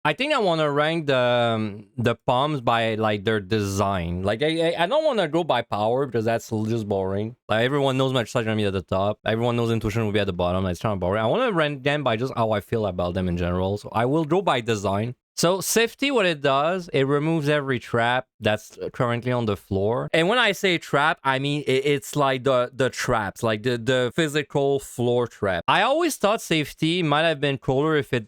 I think I want to rank the poms by like their design. Like I don't want to go by power because that's just boring. Like everyone knows Magicite gonna be at the top. Everyone knows Intuition will be at the bottom. It's kind of boring. I want to rank them by just how I feel about them in general. So I will go by design. So safety, what it does, it removes every trap that's currently on the floor. And when I say trap, I mean it's like the traps, like the physical floor trap. I always thought safety might have been cooler if it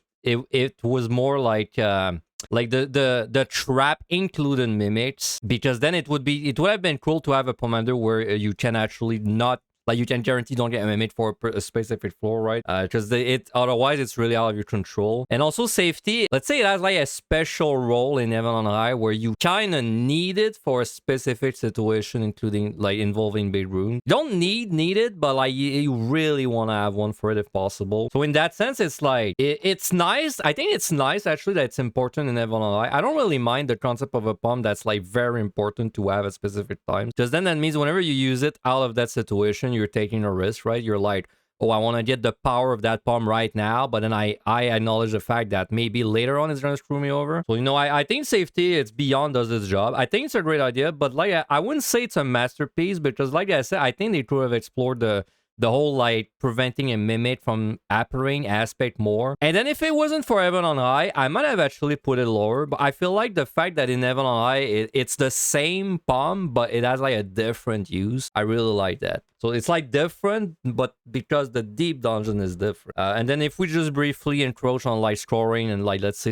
was more like the trap included mimics, because then it would have been cool to have a Pomander where you can actually not, like, you can guarantee don't get a mimic for a specific floor, right? Because otherwise it's really out of your control. And also safety, let's say it has like a special role in Heaven on High where you kind of need it for a specific situation, including like involving big rooms. You don't need it, but like you really want to have one for it if possible. So in that sense, it's like it's nice. I think it's nice actually that it's important in Heaven on High. I don't really mind the concept of a pom that's like very important to have at specific times, because then that means whenever you use it out of that situation, you're taking a risk, right? You're like, oh, I want to get the power of that pom right now, but then I acknowledge the fact that maybe later on it's going to screw me over. So, you know, I think safety, it's beyond does its job. I think it's a great idea, but like I wouldn't say it's a masterpiece, because like I said, I think they could have explored the whole like preventing a mimic from appearing aspect more. And then if it wasn't for Heaven on High, I might have actually put it lower, but I feel like the fact that in Heaven on High it's the same pom but it has like a different use, I really like that. So it's like different, but because the deep dungeon is different. And then if we just briefly encroach on like scoring and like, let's say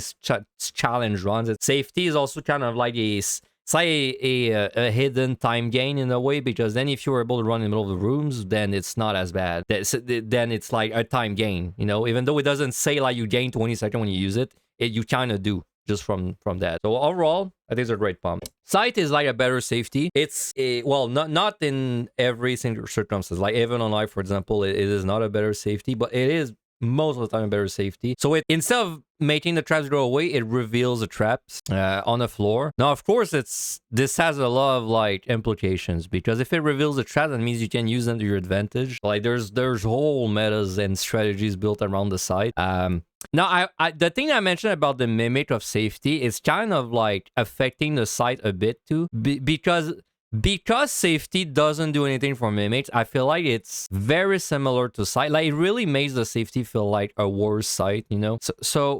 challenge runs, safety is also kind of like it's like a hidden time gain in a way, because then if you're able to run in the middle of the rooms, then it's not as bad. Then it's like a time gain, you know, even though it doesn't say like you gain 20 seconds when you use it, you kind of do just from that. So overall, I think it's a great pom. Sight is like a better safety. It's well, not in every single circumstance. Like even on Life, for example, it is not a better safety, but it is most of the time a better safety. So it, instead of making the traps go away, it reveals the traps on the floor. Now, of course, this has a lot of like implications, because if it reveals the trap, that means you can use them to your advantage. Like there's whole metas and strategies built around the site. Now, the thing I mentioned about the mimic of safety is kind of like affecting the site a bit too, because safety doesn't do anything for mimics. I feel like it's very similar to sight. Like it really makes the safety feel like a worse sight, you know.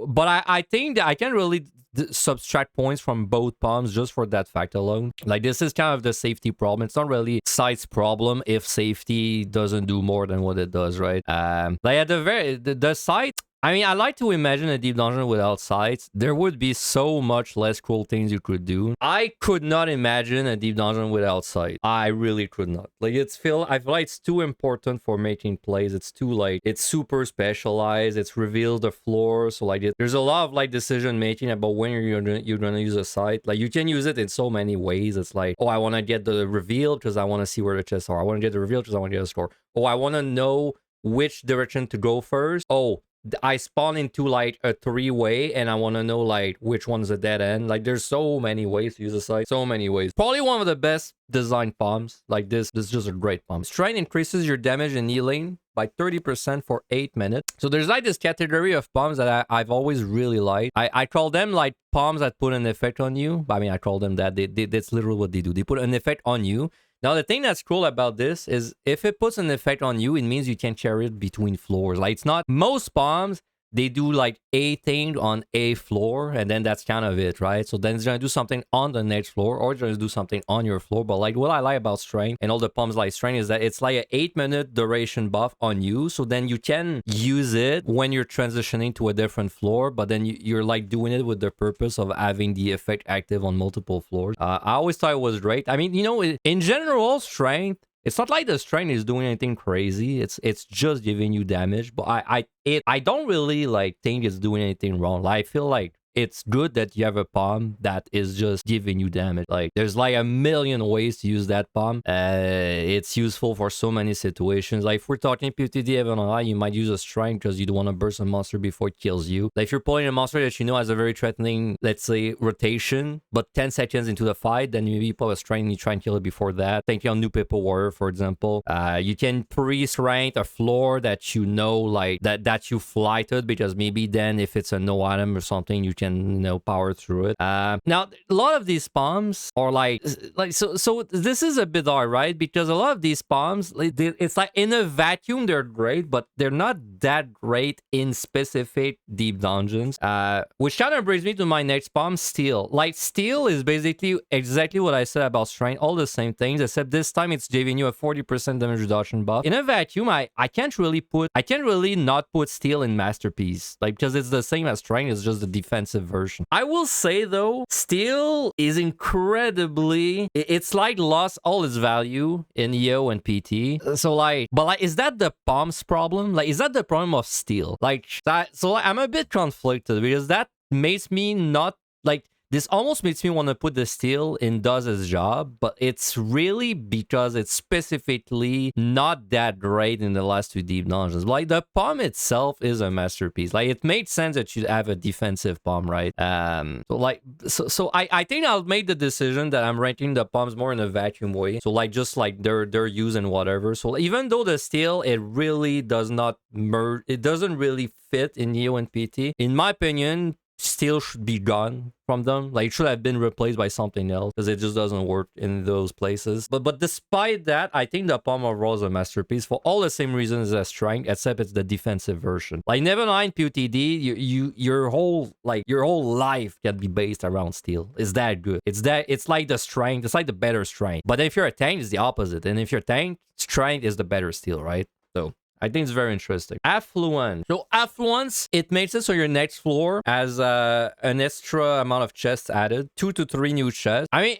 But I think that I can really subtract points from both poms just for that fact alone. Like this is kind of the safety problem. It's not really sight's problem if safety doesn't do more than what it does, right? Like at the sight, I mean, I like to imagine a deep dungeon without sights. There would be so much less cool things you could do. I could not imagine a deep dungeon without sight. I really could not. Like I feel like it's too important for making plays. It's too like, it's super specialized. It's revealed the floor. So like there's a lot of like decision making about when you're gonna use a sight. Like you can use it in so many ways. It's like, oh, I want to get the reveal because I want to see where the chests are. I want to get the reveal because I want to get a score. Oh, I want to know which direction to go first. Oh, I spawn into like a 3-way and I want to know like which one's a dead end. Like there's so many ways to use a site, so many ways. Probably one of the best designed poms. Like this is just a great pom. Strength increases your damage and healing by 30% for 8 minutes. So there's like this category of poms that I've always really liked. I call them like poms that put an effect on you. I mean, I call them that. That's literally what they do. They put an effect on you. Now, the thing that's cool about this is if it puts an effect on you, it means you can carry it between floors. Like, it's not... Most poms, they do, like, a thing on a floor, and then that's kind of it, right? So then it's going to do something on the next floor, or it's going to do something on your floor. But, like, what I like about Strength and all the poms like Strength is that it's like an 8-minute duration buff on you. So then you can use it when you're transitioning to a different floor, but then you're, like, doing it with the purpose of having the effect active on multiple floors. I always thought it was great. I mean, you know, in general, Strength... It's not like the strength is doing anything crazy. It's just giving you damage. But I don't really like think it's doing anything wrong. Like, I feel like it's good that you have a pom that is just giving you damage. Like there's like a million ways to use that pom. It's useful for so many situations. Like if we're talking PotD Heaven on High, you might use a strength because you don't want to burst a monster before it kills you. Like if you're pulling a monster that you know has a very threatening, let's say, rotation, but 10 seconds into the fight, then maybe you pull a strength and you try and kill it before that. Thinking on New People Warrior, for example. You can pre-strength a floor that you know, like that you flighted, because maybe then if it's a no item or something, you can and, you know, power through it. Now, a lot of these poms are like so this is a bit hard, right? Because a lot of these poms, it's like in a vacuum, they're great, but they're not that great in specific deep dungeons. Which kind of brings me to my next pom, Steel. Like, Steel is basically exactly what I said about Strength, all the same things, except this time it's giving you a 40% damage reduction buff. In a vacuum, I can't really not put Steel in Masterpiece, like, because it's the same as Strength, it's just the defensive version. I will say though, Steel is incredibly, it's like lost all its value in EO and PT. So like, but like, is that the Pom's problem? Like, is that the problem of Steel? Like, that, so like, I'm a bit conflicted because that makes me not like, this almost makes me want to put the Steel in does its job, but it's really because it's specifically not that great in the last two deep dungeons. Like, the Pom itself is a masterpiece. Like, it made sense that you'd have a defensive Pom, right? So I think I'll make the decision that I'm ranking the Poms more in a vacuum way. So like, just like their use and whatever. So even though the Steel, it really does not merge, it doesn't really fit in Neo and PT. In my opinion, Steel should be gone from them. Like, it should have been replaced by something else because it just doesn't work in those places. But despite that, I think the Pom overall is a masterpiece for all the same reasons as Strength, except it's the defensive version. Like, never mind PotD, your whole life can be based around Steel. It's that good. It's like the Strength. It's like the better Strength. But if you're a tank, it's the opposite. And if you're a tank, Strength is the better Steel, right? So I think it's very interesting. Affluence. So Affluence, it makes it so your next floor has an extra amount of chests added, 2 to 3 new chests. I mean,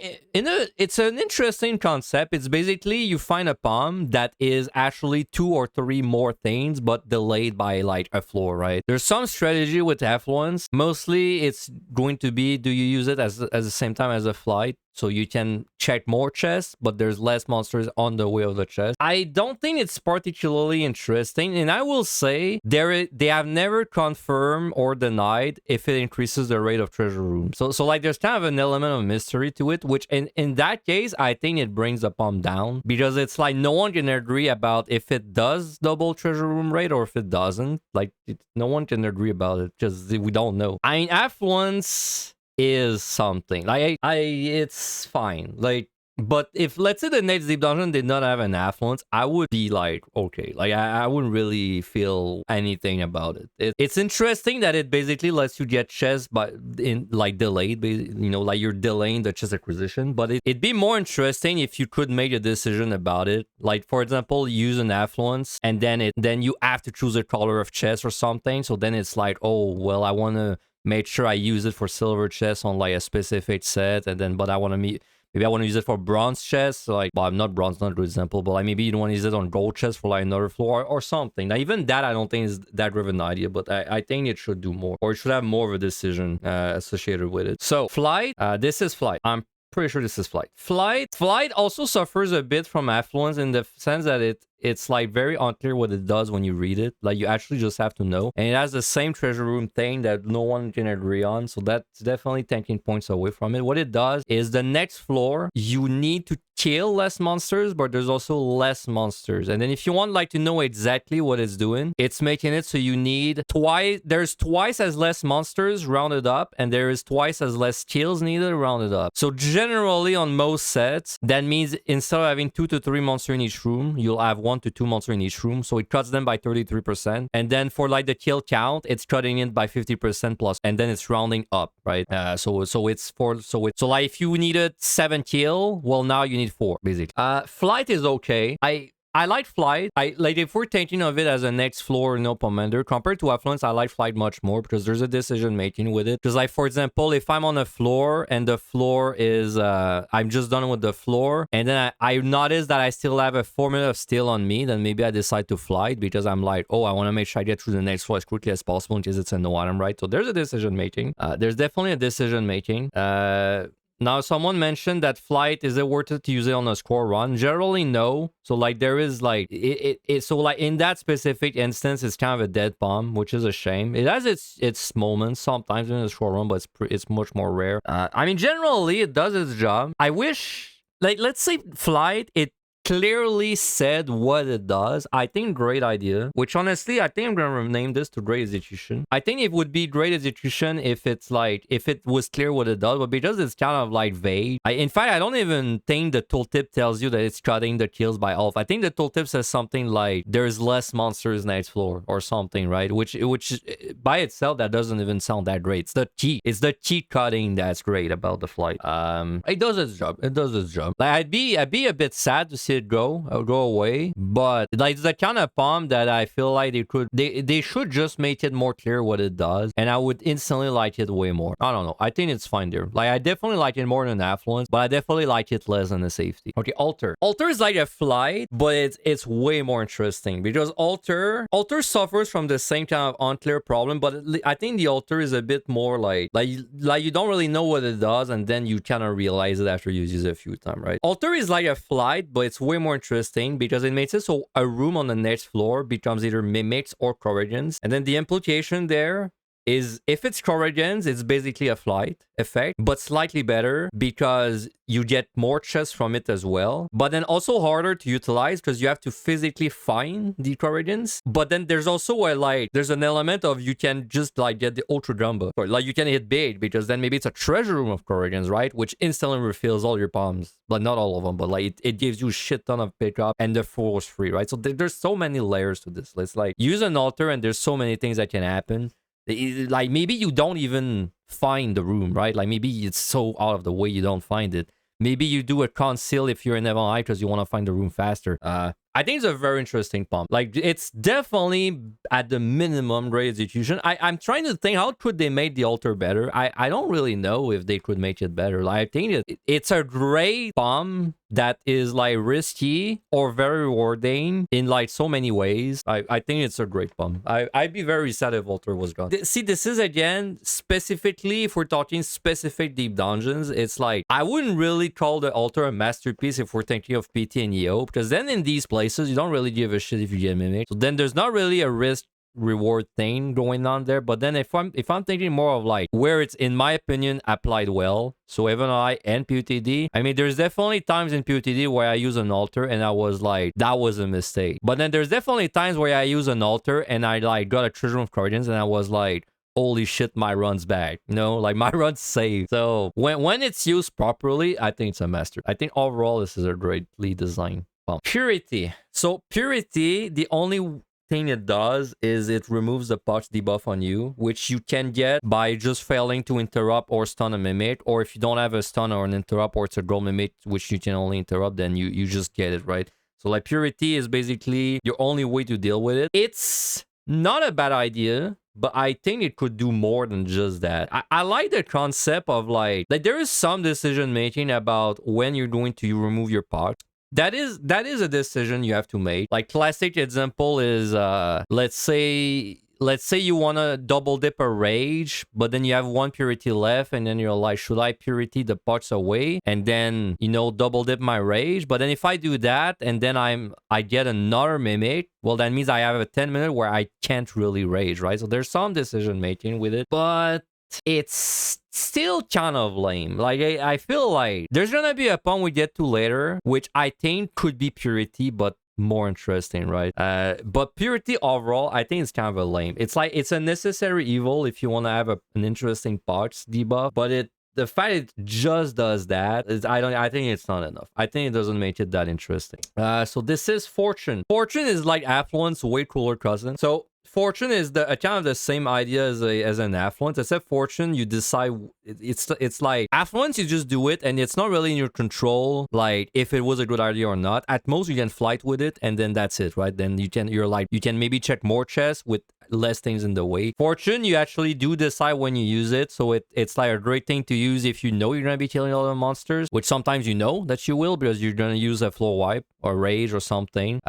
it's an interesting concept. It's basically you find a pom that is actually 2 or 3 more things, but delayed by like a floor, right? There's some strategy with Affluence. Mostly, it's going to be, do you use it as the same time as a flight? So you can check more chests, but there's less monsters on the way of the chest. I don't think it's particularly interesting, and I will say they have never confirmed or denied if it increases the rate of treasure room. So like, there's kind of an element of mystery to it, which in that case, I think it brings the pom down, because it's like no one can agree about if it does double treasure room rate or if it doesn't. Like, no one can agree about it because we don't know. I mean, Affluence is something like it's fine, like, but if let's say the next deep dungeon did not have an Affluence, I would be like, okay, like I wouldn't really feel anything about it. It's interesting that it basically lets you get chests but in like delayed, you know, like you're delaying the chest acquisition. But it'd be more interesting if you could make a decision about it, like, for example, use an Affluence and then you have to choose a color of chest or something. So then it's like, oh well, I want to make sure I use it for silver chests on like a specific set, and then but I want to maybe I want to use it for bronze chests. So like, well, I'm not bronze, not a good example, but like maybe you don't want to use it on gold chests for like another floor or something. Now, even that I don't think is that great of an idea, but I think it should do more, or it should have more of a decision associated with it. So Flight, this is Flight. I'm pretty sure this is Flight. Flight also suffers a bit from Affluence in the sense that it's like very unclear what it does when you read it. Like, you actually just have to know. And it has the same treasure room thing that no one can agree on. So that's definitely taking points away from it. What it does is the next floor, you need to kill less monsters, but there's also less monsters. And then if you want like to know exactly what it's doing, it's making it so you need there's twice as less monsters rounded up, and there is twice as less kills needed rounded up. So generally on most sets, that means instead of having 2 to 3 monsters in each room, you'll have 1 to 2 monsters in each room. So it cuts them by 33%. And then for like the kill count, it's cutting it by 50% plus, and then it's rounding up, right? So like if you needed 7 kill, well, now you need 4 basically. Flight is okay. I like Flight. Like, if we're thinking of it as a next floor, no Pomander, compared to Affluence, I like Flight much more because there's a decision making with it. Because like, for example, if I'm on a floor and the floor is I'm just done with the floor, and then I notice that I still have a 4 minutes of Steel on me, then maybe I decide to Flight because I'm like, oh, I want to make sure I get through the next floor as quickly as possible in case it's a no item, right? So there's a decision making. There's definitely a decision making. Now, someone mentioned that Flight, is it worth it to use it on a score run? Generally, no. So, like, there is, like, so, like, in that specific instance, it's kind of a dead pom, which is a shame. It has its moments sometimes in a score run, but it's much more rare. I mean, generally, it does its job. I wish, like, let's say Flight, it clearly said what it does, I think great idea. Which honestly, I think I'm gonna rename this to Great Execution. I think it would be Great Execution if it's like, if it was clear what it does, but because it's kind of like vague. In fact, I don't even think the tooltip tells you that it's cutting the kills by half. I think the tooltip says something like there's less monsters next floor or something, right? Which by itself, that doesn't even sound that great. It's the cheat. It's the cheat cutting that's great about the flight. It does its job. It does its job. Like, I'd be a bit sad to see it go away, but like it's the kind of pom that I feel like they should just make it more clear what it does, and I would instantly like it way more. I don't know. I think it's fine there. Like, I definitely like it more than Affluence, but I definitely like it less than the safety. Okay, Alter. Alter is like a flight, but it's way more interesting because Alter suffers from the same kind of unclear problem, but I think the Alter is a bit more like you don't really know what it does, and then you kind of realize it after you use it a few times, right? Alter is like a flight, but it's way more interesting because it makes it so a room on the next floor becomes either mimics or corrigens, and then the implication there is if it's corrigens, it's basically a flight effect, but slightly better because you get more chests from it as well. But then also harder to utilize because you have to physically find the corrigens. But then there's also there's an element of you can just like get the ultra jumbo. Like you can hit bait because then maybe it's a treasure room of corrigens, right? Which instantly refills all your palms. But not all of them, but like it gives you a shit ton of pickup and the force free, right? So there's so many layers to this. Let's like use an altar and there's so many things that can happen. Like maybe you don't even find the room, right? Like maybe it's so out of the way you don't find it. Maybe you do a conceal if you're in Evil Eye because you want to find the room faster. I think it's a very interesting pump. Like, it's definitely at the minimum great execution. I'm trying to think, how could they make the altar better? I don't really know if they could make it better. Like, I think it's a great pump that is like risky or very rewarding in like so many ways. I think it's a great pump. I'd be very sad if altar was gone. See, this is again specifically, if we're talking specific deep dungeons, it's like I wouldn't really call the altar a masterpiece if we're thinking of PT and EO, because then in these places you don't really give a shit if you get mimic. So then there's not really a risk reward thing going on there. But then if I'm thinking more of like where it's, in my opinion, applied well, so Evil and PotD, I mean, there's definitely times in PotD where I use an altar and I was like, that was a mistake. But then there's definitely times where I use an altar and I like got a treasure room of Guardians and I was like, holy shit, my run's back, you know, like my run's safe. So when it's used properly, I think it's a master. I think overall this is a greatly designed pump. Purity. So Purity, the only thing it does is it removes the potch debuff on you, which you can get by just failing to interrupt or stun a mimic, or if you don't have a stun or an interrupt, or it's a gold mimic which you can only interrupt, then you just get it, right? So like Purity is basically your only way to deal with it. It's not a bad idea, but I think it could do more than just that. I like the concept of like there is some decision making about when you're going to remove your pot. That is a decision you have to make. Like classic example is let's say you want to double dip a rage, but then you have one purity left, and then you're like, should I purity the pots away and then, you know, double dip my rage? But then if I do that and then I get another mimic, well, that means I have a 10-minute where I can't really rage, right? So there's some decision making with it, but it's still kind of lame. Like I feel like there's gonna be a pump we get to later, which I think could be Purity, but more interesting, right? But Purity overall, I think it's kind of a lame. It's like it's a necessary evil if you want to have an interesting parts debuff, but the fact it just does that is, I think it's not enough. I think it doesn't make it that interesting. So this is Fortune. Fortune is like Affluence, way cooler cousin. So Fortune is kind of the same idea as an Affluence, except Fortune, you decide, it's like Affluence, you just do it, and it's not really in your control, like if it was a good idea or not. At most, you can flight with it, and then that's it, right? Then you can maybe check more chests with less things in the way. Fortune, you actually do decide when you use it, so it's like a great thing to use if you know you're gonna be killing all the monsters, which sometimes you know that you will because you're gonna use a floor wipe or rage or something.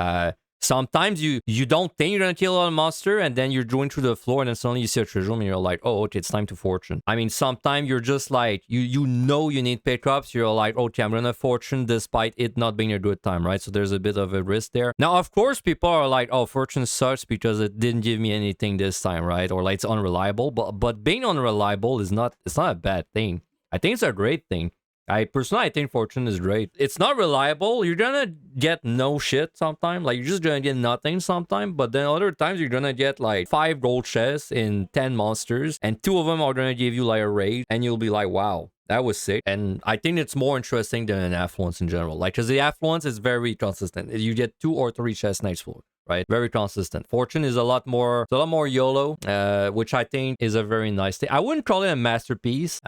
Sometimes you don't think you're gonna kill a monster, and then you're going through the floor, and then suddenly you see a treasure room, and you're like, oh, okay, it's time to Fortune. I mean, sometimes you're just like, you know you need pickups, you're like, okay, I'm gonna Fortune despite it not being a good time, right? So there's a bit of a risk there. Now, of course, people are like, oh, Fortune sucks because it didn't give me anything this time, right? Or like it's unreliable, but being unreliable it's not a bad thing. I think it's a great thing. I think Fortune is great. It's not reliable. You're gonna get no shit sometime. Like, you're just gonna get nothing sometime. But then other times, you're gonna get like 5 gold chests in 10 monsters. And 2 of them are gonna give you like a raid. And you'll be like, wow, that was sick. And I think it's more interesting than an Affluence in general. Like, because the Affluence is very consistent. You get 2 or 3 chests nights full. Right, very consistent. Fortune is a lot more YOLO, which I think is a very nice thing. I wouldn't call it a masterpiece.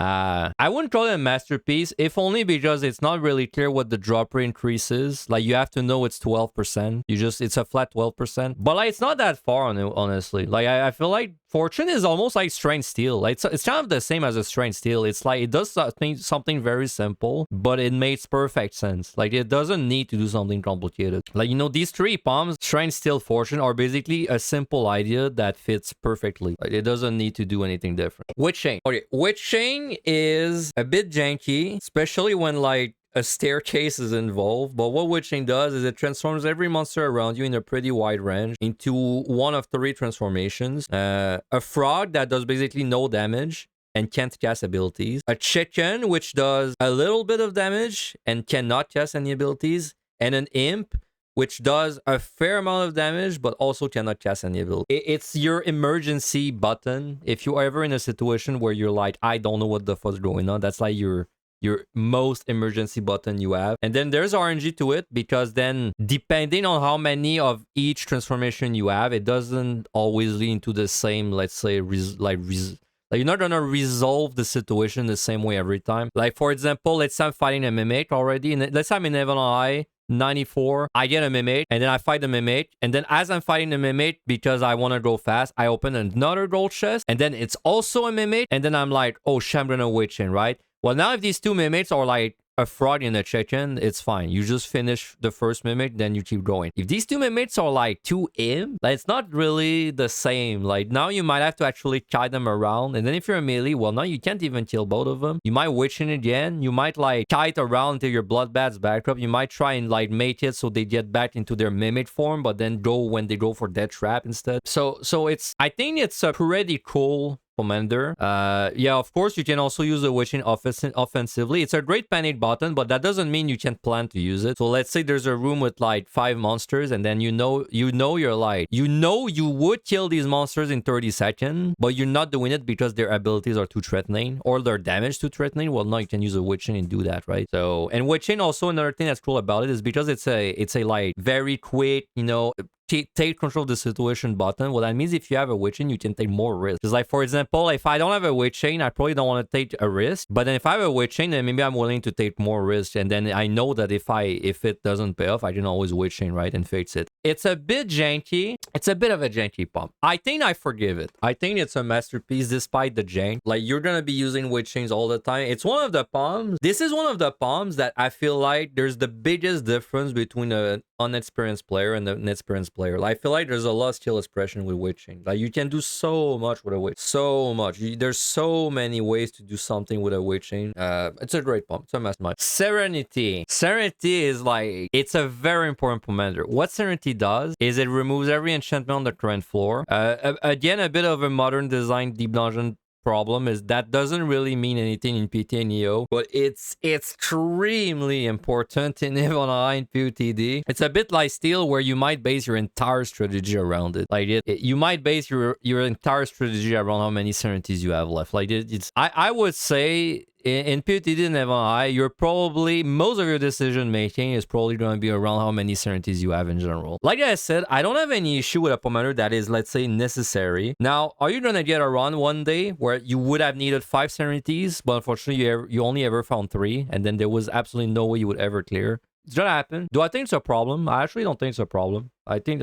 If only because it's not really clear what the drop rate increase is. Like, you have to know it's 12%. It's a flat 12%. But like, it's not that far, honestly. Like, I feel like Fortune is almost like Strange Steel. Like, it's kind of the same as a Strange Steel. It's like, it does something very simple, but it makes perfect sense. Like, it doesn't need to do something complicated. Like, you know, these 3 poms, Strange Steel, Fortune, are basically a simple idea that fits perfectly. Like, it doesn't need to do anything different. Witch Chain. Okay, Witch Chain is a bit janky, especially when like a staircase is involved. But what Witch Chain does is it transforms every monster around you in a pretty wide range into one of 3 transformations. A frog that does basically no damage and can't cast abilities. A chicken, which does a little bit of damage and cannot cast any abilities. And an imp, which does a fair amount of damage, but also cannot cast any ability. It's your emergency button. If you're ever in a situation where you're like, I don't know what the fuck's going on, that's like your most emergency button you have. And then there's RNG to it, because then depending on how many of each transformation you have, it doesn't always lead into the same, let's say, like you're not gonna resolve the situation the same way every time. Like, for example, let's say I'm fighting a Mimic already, and let's say I'm in Unei 94, I get a Mimic, and then I fight the Mimic, and then as I'm fighting the Mimic, because I want to go fast, I open another gold chest, and then it's also a Mimic, and then I'm like, oh shit, I'm gonna Witch in, right? Well, now if these 2 Mimics are like a frog and a chicken, it's fine. You just finish the first Mimic, then you keep going. If these 2 Mimics are like 2 imp, like, it's not really the same. Like, now you might have to actually kite them around. And then if you're a melee, well, now you can't even kill both of them. You might Witch in again. You might like kite around until your bloodbath's back up. You might try and like make it so they get back into their Mimic form, but then go when they go for Death Trap instead. So I think it's a pretty cool Pomander. Yeah, of course, you can also use the Witching offensively. It's a great panic button, but that doesn't mean you can plan to use it. So let's say there's a room with like 5 monsters, and then you're like, you would kill these monsters in 30 seconds, but you're not doing it because their abilities are too threatening or their damage too threatening. Well, now you can use a Witching and do that, right? So, and Witching, also another thing that's cool about it is because it's a like very quick, you know, take control of the situation button. Well, that means if you have a Witch Chain, you can take more risks. Because, like, for example, if I don't have a Witch Chain, I probably don't want to take a risk. But then if I have a Witch Chain, then maybe I'm willing to take more risks. And then I know that if it doesn't pay off, I can always Witch Chain, right, and fix it. It's a bit janky. It's a bit of a janky pump. I think I forgive it. I think it's a masterpiece despite the jank. Like, you're gonna be using Witch Chains all the time. It's one of the palms. This is one of the palms that I feel like there's the biggest difference between an unexperienced player and an experienced player. Like, I feel like there's a lot of skill expression with Witch Chain. Like, you can do so much with a Witch. So much. There's so many ways to do something with a Witch Chain. It's a great pump. It's a mastermind. Serenity. Serenity is like, it's a very important Pomander. What Serenity does is it removes every enchantment on the current floor. Again, a bit of a modern design deep dungeon problem is that doesn't really mean anything in PT and EO, but it's extremely important in Unei and PotD. It's a bit like Steel, where you might base your entire strategy around it. Like, you might base your entire strategy around how many Serenities you have left. Like, I would say in PotD and Unei, you're probably, most of your decision making is probably going to be around how many Serenities you have in general. Like I said, I don't have any issue with a Pomander that is, let's say, necessary. Now, are you going to get a run one day where you would have needed 5 Serenities, but unfortunately you only ever found 3, and then there was absolutely no way you would ever clear? It's gonna happen. Do I think it's a problem? I actually don't think it's a problem. I think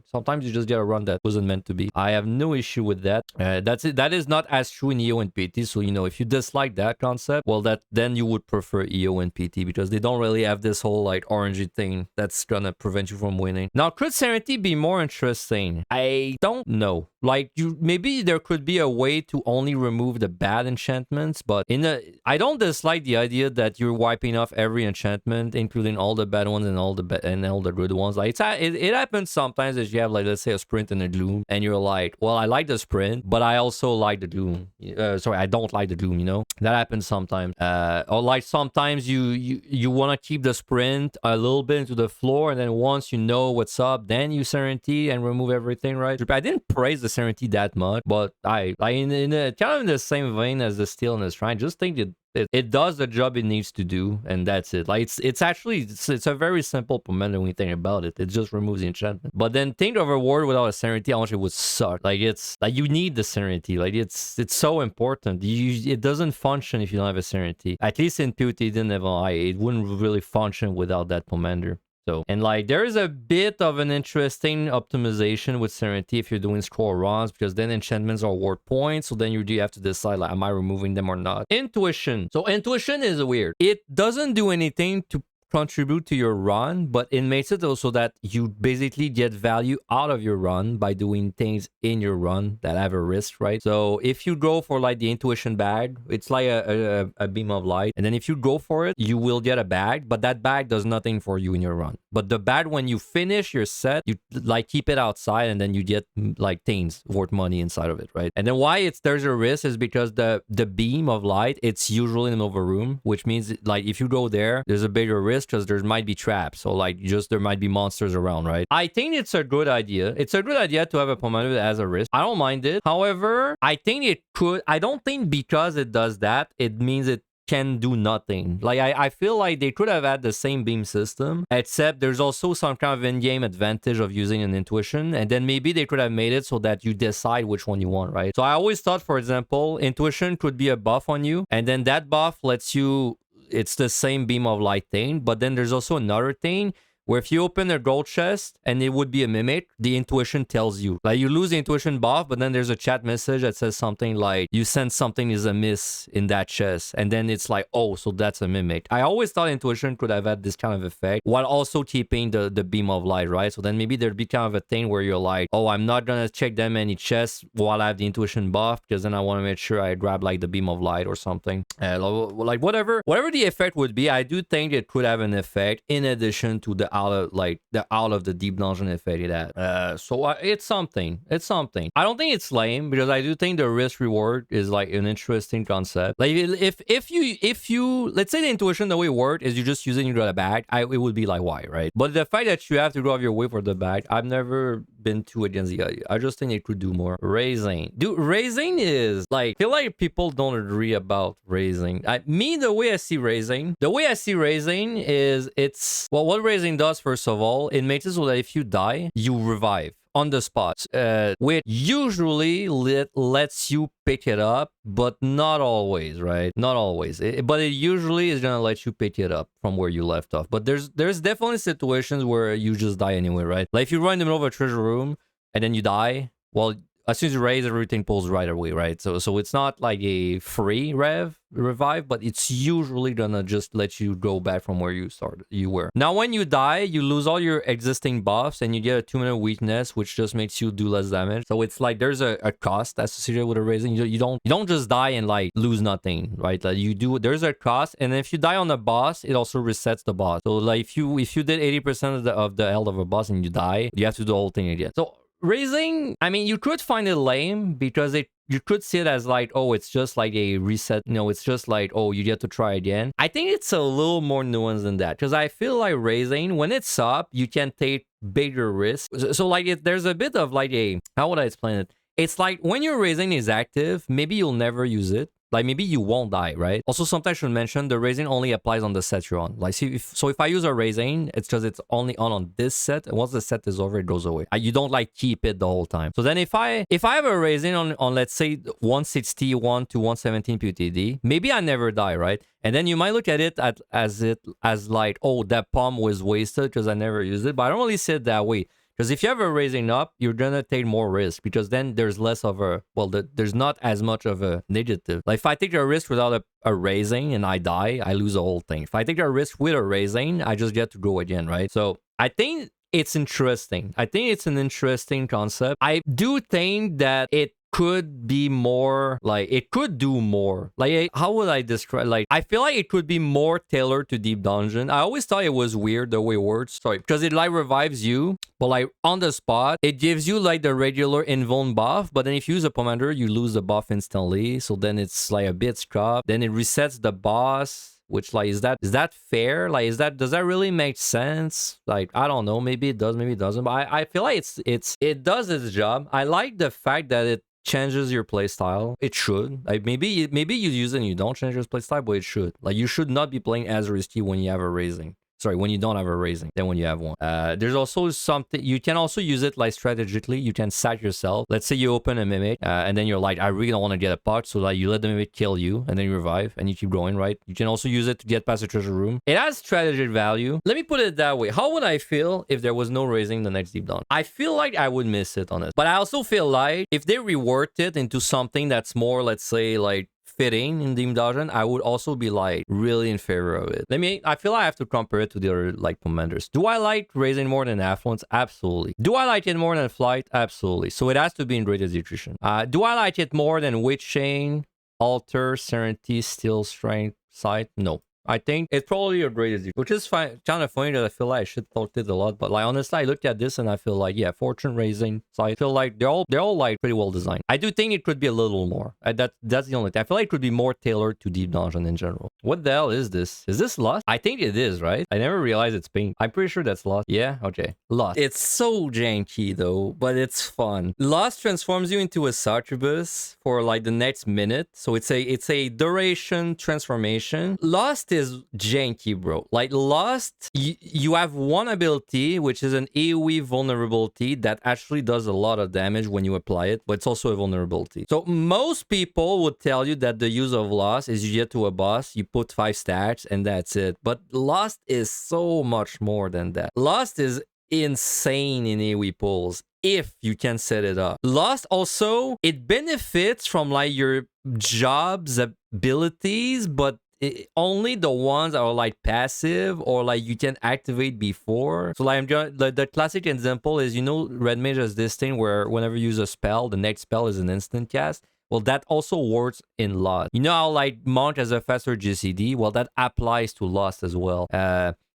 sometimes you just get a run that wasn't meant to be. I have no issue with that. That's it. That is not as true in EO and PT. So, you know, if you dislike that concept, well, then you would prefer EO and PT, because they don't really have this whole like orangey thing that's gonna prevent you from winning. Now, could Serenity be more interesting? I don't know. Like, maybe there could be a way to only remove the bad enchantments, but I don't dislike the idea that you're wiping off every enchantment, including all the bad ones and all the good ones. Like, it happens sometimes is you have like, let's say a sprint and a gloom, and you're like, well, I like the sprint, but I also like the gloom. Sorry, I don't like the gloom, you know? That happens sometimes. Or like sometimes you want to keep the sprint a little bit into the floor, and then once you know what's up, then you Serenity and remove everything, right? I didn't praise the Serenity that much, but I in a, kind of in the same vein as the Steel and the Shrine, just think it does the job it needs to do, and that's it. Like it's actually it's a very simple Pomander when you think about it. It just removes the enchantment. But then think of a ward without a Serenity, how much it would suck. Like it's like you need the Serenity. Like it's so important. It doesn't function if you don't have a Serenity. At least in PotD didn't have it wouldn't really function without that Pomander. So, and like there is a bit of an interesting optimization with Serenity if you're doing scroll runs, because then enchantments are ward points. So then you do have to decide, like, am I removing them or not? Intuition. So intuition is weird. It doesn't do anything to contribute to your run, but it makes it also that you basically get value out of your run by doing things in your run that have a risk, right? So if you go for like the intuition bag, it's like a beam of light, and then if you go for it, you will get a bag, but that bag does nothing for you in your run. But the bag, when you finish your set, you like keep it outside, and then you get like things worth money inside of it, right? And then why there's a risk is because the beam of light, it's usually in the middle of a room, which means like if you go there, there's a bigger risk because there might be traps, so like there might be monsters around, right? I think it's a good idea. It's a good idea to have a Pomander that has a risk. I don't mind it. However, I think it could. I don't think because it does that, it means it can do nothing. Like I feel like they could have had the same beam system, except there's also some kind of in-game advantage of using an intuition, and then maybe they could have made it so that you decide which one you want, right? So I always thought, for example, intuition could be a buff on you, and then that buff lets you, it's the same beam of light thing, but then there's also another thing where if you open a gold chest and it would be a mimic, the intuition tells you. Like you lose the intuition buff, but then there's a chat message that says something like, you sense something is amiss in that chest. And then it's like, oh, so that's a mimic. I always thought intuition could have had this kind of effect while also keeping the beam of light, right? So then maybe there'd be kind of a thing where you're like, oh, I'm not gonna check that many chests while I have the intuition buff, because then I want to make sure I grab like the beam of light or something. Like whatever the effect would be, I do think it could have an effect in addition to the out of the deep dungeon effect it had. So it's something. I don't think it's lame, because I do think the risk reward is like an interesting concept. Like if you let's say the intuition, the way it worked is you just use it and you got a bag, it would be like, why, right? But the fact that you have to go out of your way for the bag, I've never been too against the idea. I just think it could do more. Raising, dude, raising is like, I feel like people don't agree about raising. The way I see raising is it's, well, what raising does, first of all, it makes it so that if you die, you revive on the spot, which usually lets you pick it up, but not always, right? Not always. But it usually is gonna let you pick it up from where you left off. But there's definitely situations where you just die anyway, right? Like if you run in the middle of a treasure room and then you die, well, as soon as you raise, everything pulls right away, right? So it's not like a free revive, but it's usually gonna just let you go back from where you were. Now, when you die, you lose all your existing buffs and you get a 2-minute weakness, which just makes you do less damage. So it's like there's a cost associated with a raising. You don't just die and like lose nothing, right? Like there's a cost, and if you die on the boss, it also resets the boss. So like if you did 80% of the health of a boss and you die, you have to do the whole thing again. So raising, I mean, you could find it lame because you could see it as like, oh, it's just like a reset. No, it's just like, oh, you get to try again. I think it's a little more nuanced than that, because I feel like raising, when it's up, you can take bigger risks. So like there's a bit of like how would I explain it? It's like when your raising is active, maybe you'll never use it. Like maybe you won't die, right? Also, sometimes I should mention the raising only applies on the set you're on. Like, see, if I use a raising, it's because it's only on this set, and once the set is over, it goes away. You don't like keep it the whole time. So then if I have a raising on let's say 161 to 117 PotD, maybe I never die, right? And then you might look at it as like, oh, that pom was wasted because I never used it. But I don't really see it that way. Because if you have a raising up, you're gonna take more risk, because then there's less of a, well, there's not as much of a negative. Like if I take a risk without a raising and I die, I lose the whole thing. If I take a risk with a raising, I just get to go again, right? So I think it's interesting. I think it's an interesting concept. I do think that it could be more, like, it could do more. Like, how would I describe? Like, I feel like it could be more tailored to Deep Dungeon. I always thought it was weird the way it works. Sorry, because it like revives you, but like on the spot, it gives you like the regular invuln buff. But then if you use a Pomander, you lose the buff instantly. So then it's like a bit scuffed. Then it resets the boss. Which, like, is that fair? Like, does that really make sense? Like, I don't know. Maybe it does, maybe it doesn't. But I feel like it does its job. I like the fact that it changes your playstyle. It should. Like, maybe you use it and you don't change your playstyle, but it should. Like, you should not be playing as risky when you have a raising. Sorry, when you don't have a raising, then when you have one. There's also something, you can also use it like strategically. You can sack yourself. Let's say you open a Mimic, and then you're like, I really don't want to get a pot, so like you let the Mimic kill you, and then you revive, and you keep going, right? You can also use it to get past the treasure room. It has strategic value. Let me put it that way. How would I feel if there was no raising the next Deep Dawn? I feel like I would miss it on it. But I also feel like if they reworked it into something that's more, let's say, like, fitting in Deep Dungeon, I would also be like really in favor of it. I feel I have to compare it to the other like Pomanders. Do I like raising more than Affluence? Absolutely. Do I like it more than Flight? Absolutely. So it has to be in Great Execution. Do I like it more than Witch Chain, Alter, Serenity, Steel, Strength, Sight? No. I think it's probably your greatest, which is kind of funny that I feel like I should talk it a lot, but like honestly, I looked at this and I feel like, yeah, fortune raising. So I feel like they're all like pretty well designed. I do think it could be a little more. That's the only thing. I feel like it could be more tailored to Deep Dungeon in general. What the hell is this? Is this Lost? I think it is, right? I never realized it's pink. I'm pretty sure that's Lost. Yeah, okay. Lost. It's so janky though, but it's fun. Lost transforms you into a succubus for like the next minute. So it's a duration transformation. Lost is janky, bro. Like Lost, you have one ability, which is an AoE vulnerability that actually does a lot of damage when you apply it, but it's also a vulnerability. So most people would tell you that the use of Lost is you get to a boss, you put 5 stacks, and that's it. But Lost is so much more than that. Lost is insane in AoE pulls if you can set it up. Lost also, it benefits from like your job's abilities, but only the ones that are like passive or like you can activate before. So like the classic example is, you know, Red Mage has this thing where whenever you use a spell, the next spell is an instant cast. Well, that also works in Lost. You know how like Monk has a faster GCD? Well, that applies to Lost as well.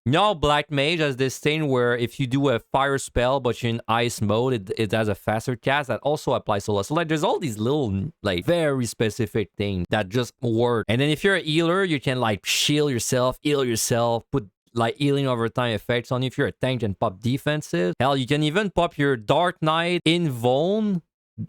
Now Black Mage has this thing where if you do a fire spell but you're in ice mode, it has a faster cast. That also applies to Lost. So like there's all these little like very specific things that just work. And then if you're a healer, you can like shield yourself, heal yourself, put like healing over time effects on you. If you're a tank, and pop defensive. Hell, you can even pop your Dark Knight in Vuln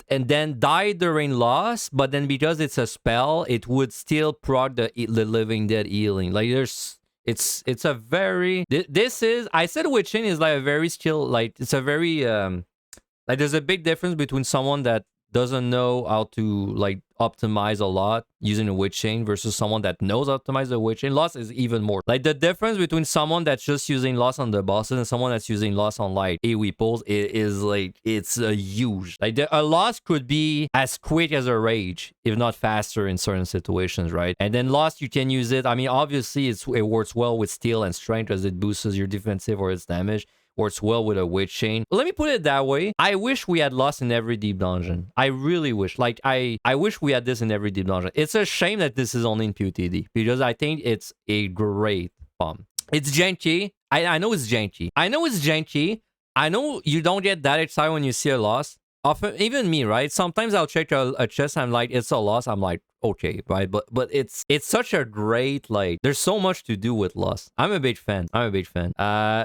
and then die during loss, but then because it's a spell, it would still proc the Living Dead healing. Like there's it's a very this is, I said Witching is like a very skill, like it's a very like there's a big difference between someone that doesn't know how to like optimize a lot using a witch chain versus someone that knows how to optimize the witch chain. Loss is even more. Like the difference between someone that's just using loss on the bosses and someone that's using loss on like AoE pulls is like, it's a huge. Like a loss could be as quick as a rage, if not faster in certain situations, right? And then loss, you can use it. I mean, obviously it works well with steel and strength as it boosts your defensive or its damage. Works well with a witch chain. But let me put it that way. I wish we had lost in every deep dungeon. I really wish. Like, I wish we had this in every deep dungeon. It's a shame that this is only in PotD, because I think it's a great bomb. It's janky. I know it's janky. I know it's janky. I know you don't get that excited when you see a loss. Often, even me, right? Sometimes I'll check a chest, I'm like, it's a loss. I'm like, okay, right? But it's such a great, like, there's so much to do with loss. I'm a big fan.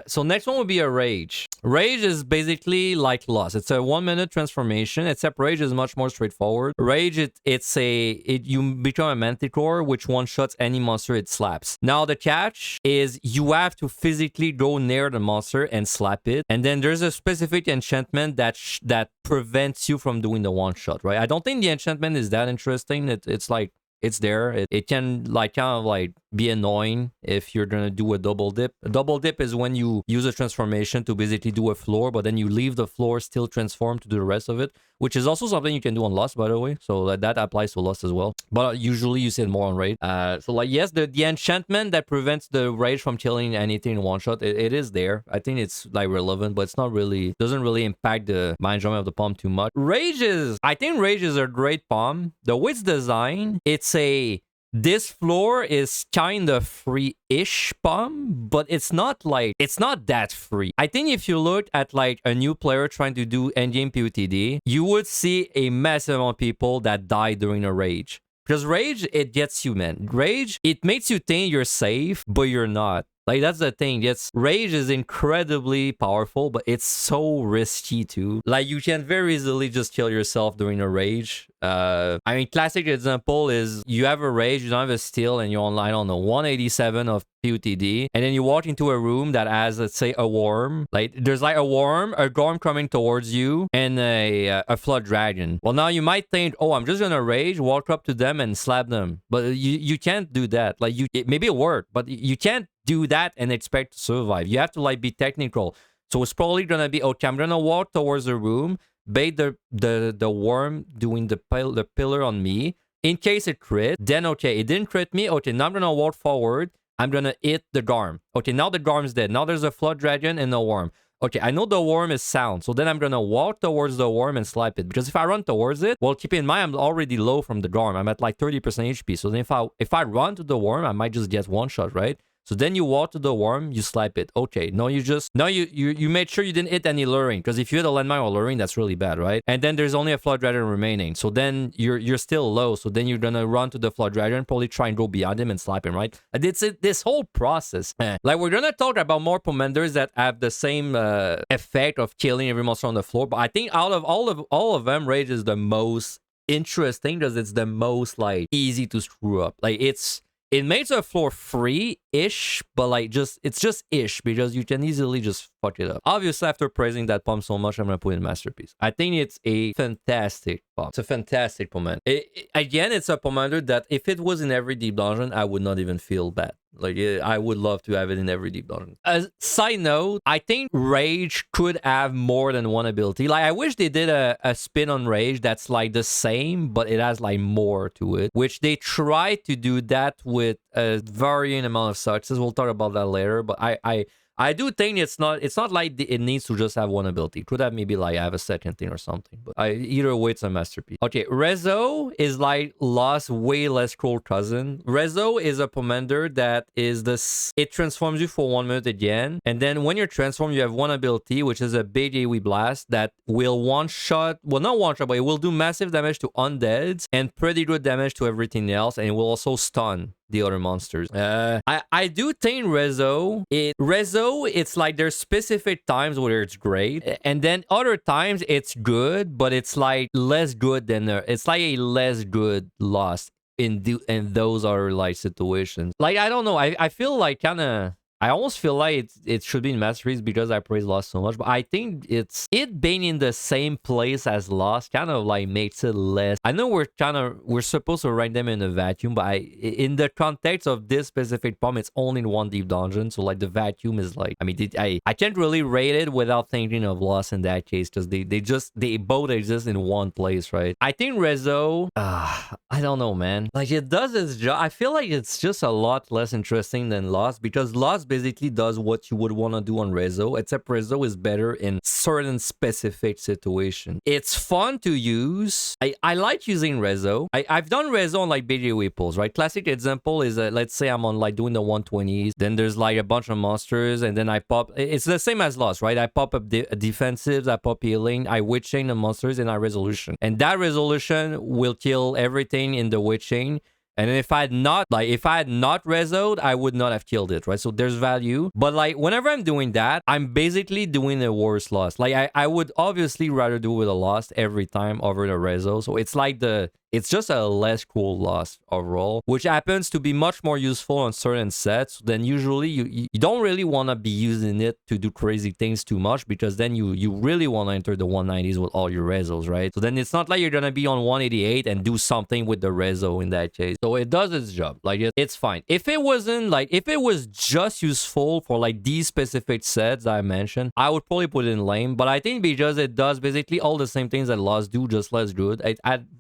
So next one would be a rage. Rage is basically like loss. It's a 1 minute transformation, except rage is much more straightforward. Rage, you become a manticore, which one shots any monster it slaps. Now the catch is you have to physically go near the monster and slap it, and then there's a specific enchantment that prevents you from doing the one shot, right? I don't think the enchantment is that interesting. It's like, it's there. It can like kind of like be annoying if you're gonna do a double dip. A double dip is when you use a transformation to basically do a floor, but then you leave the floor still transformed to do the rest of it, which is also something you can do on Lost, by the way. So that applies to Lost as well. But usually you see it more on Raid. So like, yes, the enchantment that prevents the Rage from killing anything in one shot, it is there. I think it's like relevant, but it's not really, doesn't really impact the mind enjoyment of the palm too much. I think Rage is a great palm. The way it's designed, this floor is kind of free-ish palm, but it's not that free. I think if you look at like a new player trying to do endgame POTD, you would see a massive amount of people that die during a Rage. Because Rage, it gets you, man. Rage, it makes you think you're safe, but you're not. Like, that's the thing. Rage is incredibly powerful, but it's so risky too. Like, you can very easily just kill yourself during a Rage. I mean, classic example is you have a Rage, you don't have a steal, and you're online on the 187 of POTD, and then you walk into a room that has, let's say, a worm. Like, there's like a worm, a gorm coming towards you, and a flood dragon. Well, now you might think, oh, I'm just gonna Rage, walk up to them and slap them. But you can't do that. Like, maybe it worked, but you can't do that and expect to survive. You have to like be technical. So it's probably gonna be, okay, I'm gonna walk towards the room, bait the worm doing the pillar on me. In case it crit, then okay, it didn't crit me. Okay, now I'm gonna walk forward. I'm gonna hit the Garm. Okay, now the Garm's dead. Now there's a flood dragon and a worm. Okay, I know the worm is sound, so then I'm gonna walk towards the worm and slap it. Because if I run towards it, well, keep in mind I'm already low from the Garm. I'm at like 30% HP. So then if I run to the worm, I might just get one shot, right? So then you walk to the worm, you slap it. Okay, no, you made sure you didn't hit any luring, because if you hit a landmine or luring, that's really bad, right? And then there's only a flood dragon remaining. So then you're still low. So then you're gonna run to the flood dragon, probably try and go behind him and slap him, right? And it's this whole process. Like, we're gonna talk about more Pomanders that have the same effect of killing every monster on the floor. But I think out of all of them, Rage is the most interesting because it's the most like easy to screw up. Like, it makes the floor free-ish, but like it's just ish because you can easily just fuck it up. Obviously, after praising that palm so much, I'm gonna put in Masterpiece. I think it's a fantastic palm. It's a fantastic Pomander. Again, it's a Pomander that if it was in every deep dungeon, I would not even feel bad. Like, I would love to have it in every deep dungeon. As side note, I think Rage could have more than one ability. Like, I wish they did a spin on Rage that's like the same, but it has like more to it, which they try to do that with a varying amount of success. We'll talk about that later, but I do think it's not like it needs to just have one ability. It could have maybe like have a second thing or something. But either way, it's a masterpiece. Okay, Rezo is like Lost's way less cruel cousin. Rezo is a Pomander that is it transforms you for 1 minute again. And then when you're transformed, you have one ability, which is a big AoE blast that will one-shot, well, not one-shot, but it will do massive damage to undeads and pretty good damage to everything else. And it will also stun the other monsters. I do think Rezo, it's like there's specific times where it's great, and then other times it's good, but it's like less good than it's like a less good Lost in those other like situations. Like, I don't know, I feel like kind of, I almost feel like it should be in Masterpiece because I praise Lost so much, but I think it being in the same place as Lost kind of like makes it less. I know we're supposed to rank them in a vacuum, but in the context of this specific palm, it's only in one deep dungeon, so like the vacuum is like, I mean, I can't really rate it without thinking of Lost in that case, because they both exist in one place, right? I think Rezo, I don't know, man. Like, it does its job. I feel like it's just a lot less interesting than Lost, because Lost basically does what you would want to do on Rezo, except Rezo is better in certain specific situations. It's fun to use. I like using Rezo. I've done Rezo on like big AoE pulls, right? Classic example is let's say I'm on like doing the 120s, then there's like a bunch of monsters, and then I pop, it's the same as Lost, right? I pop up defensives, I pop healing, I witch chain the monsters, and I resolution. And that resolution will kill everything in the witch chain. And then if I had not rezoed, I would not have killed it, right? So there's value. But like, whenever I'm doing that, I'm basically doing a worse Lost. Like, I would obviously rather do it with a Lost every time over the rezo. So it's like It's just a less cool loss overall, which happens to be much more useful on certain sets. Then usually you don't really want to be using it to do crazy things too much, because then you really want to enter the 190s with all your rezos, right? So then it's not like you're gonna be on 188 and do something with the rezo in that case. So it does its job. Like it's fine. If it wasn't like, if it was just useful for like these specific sets that I mentioned, I would probably put it in lame. But I think because it does basically all the same things that loss do, just less good,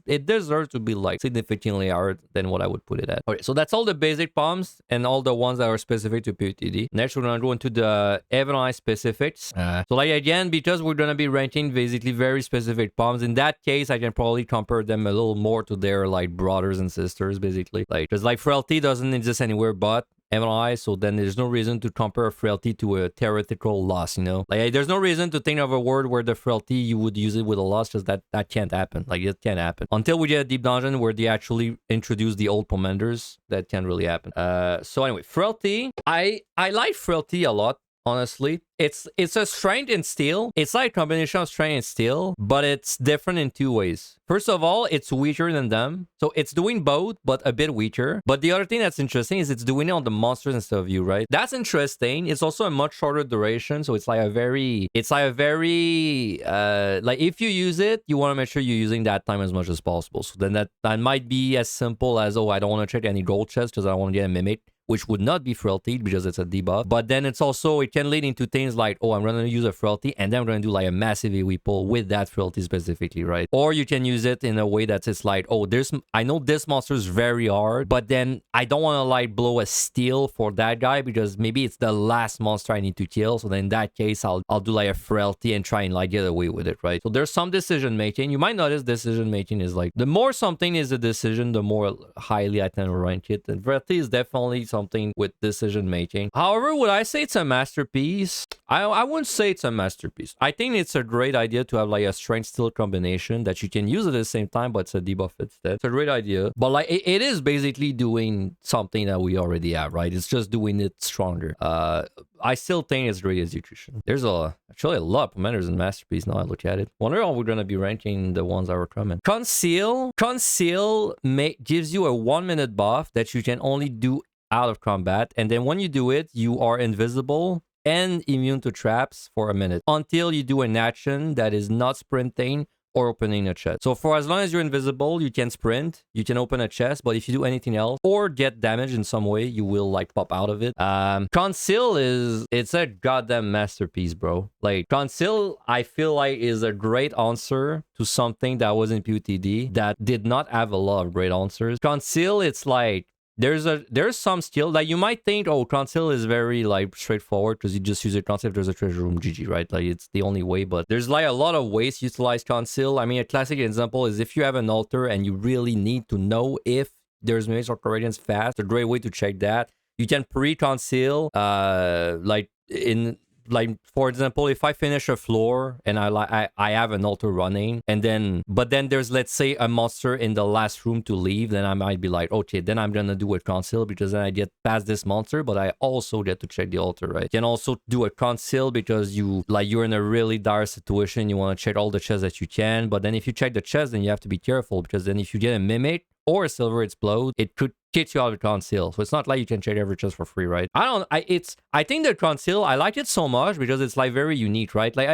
it deserves to be like significantly higher than what I would put it at. Okay, so that's all the basic poms and all the ones that are specific to PotD. Next, we're gonna go into the Unei specifics. So like again, because we're gonna be ranking basically very specific poms, in that case, I can probably compare them a little more to their like brothers and sisters, basically. Like, because like Frailty doesn't exist anywhere but Unei, so then there's no reason to compare Frailty to a theoretical loss, you know? Like, there's no reason to think of a word where the Frailty, you would use it with a loss, because that can't happen. Like, it can't happen. Until we get a deep dungeon where they actually introduce the old Pomanders, that can't really happen. So anyway, Frailty, I like Frailty a lot. Honestly, it's a strength and steel. It's like a combination of strength and steel, but it's different in two ways. First of all, it's weaker than them, so it's doing both, but a bit weaker. But the other thing that's interesting is it's doing it on the monsters instead of you, right? That's interesting. It's also a much shorter duration, so it's like a very like if you use it, you want to make sure you're using that time as much as possible. So then that might be as simple as, oh, I don't want to check any gold chests because I don't want to get a mimic, which would not be Frailty because it's a debuff. But then it's also, it can lead into things like, oh, I'm going to use a Frailty and then I'm going to do like a massive AoE pull with that Frailty specifically, right? Or you can use it in a way that it's like, oh, I know this monster is very hard, but then I don't want to like blow a steal for that guy because maybe it's the last monster I need to kill. So then in that case, I'll do like a Frailty and try and like get away with it, right? So there's some decision making. You might notice decision making is like, the more something is a decision, the more highly I tend to rank it. And Frailty is definitely something with decision making. However, would I say it's a masterpiece? I wouldn't say it's a masterpiece. I think it's a great idea to have like a strength steel combination that you can use at the same time, but it's a debuff instead. It's a great idea. But like it is basically doing something that we already have, right? It's just doing it stronger. I still think it's great execution. There's actually a lot of Pomanders in Masterpiece now I look at it. Wonder how we're gonna be ranking the ones that were coming. Conceal gives you a 1 minute buff that you can only do out of combat, and then when you do it, you are invisible and immune to traps for a minute until you do an action that is not sprinting or opening a chest. So for as long as you're invisible, you can sprint, you can open a chest, but if you do anything else or get damaged in some way, you will like pop out of it. Conceal it's a goddamn masterpiece, bro. Like Conceal, I feel like is a great answer to something that was in PotD that did not have a lot of great answers. Conceal, it's like, there's some skill that you might think, oh, Conceal is very like straightforward because you just use it Conceal if there's a treasure room, GG, right? Like it's the only way, but there's like a lot of ways to utilize Conceal. I mean, a classic example is if you have an altar and you really need to know if there's mimics or Corradians fast, a great way to check that. You can pre-conceal, like for example, if I finish a floor and I have an altar running, but then there's, let's say, a monster in the last room to leave, then I might be like, okay, then I'm gonna do a Conceal because then I get past this monster, but I also get to check the altar, right? You can also do a Conceal because you're in a really dire situation, you want to check all the chests that you can, but then if you check the chest, then you have to be careful because then if you get a mimic or a silver explode, it could kick you out of Conceal. So it's not like you can check every chest for free, right? I think the Conceal, I like it so much because it's like very unique, right? Like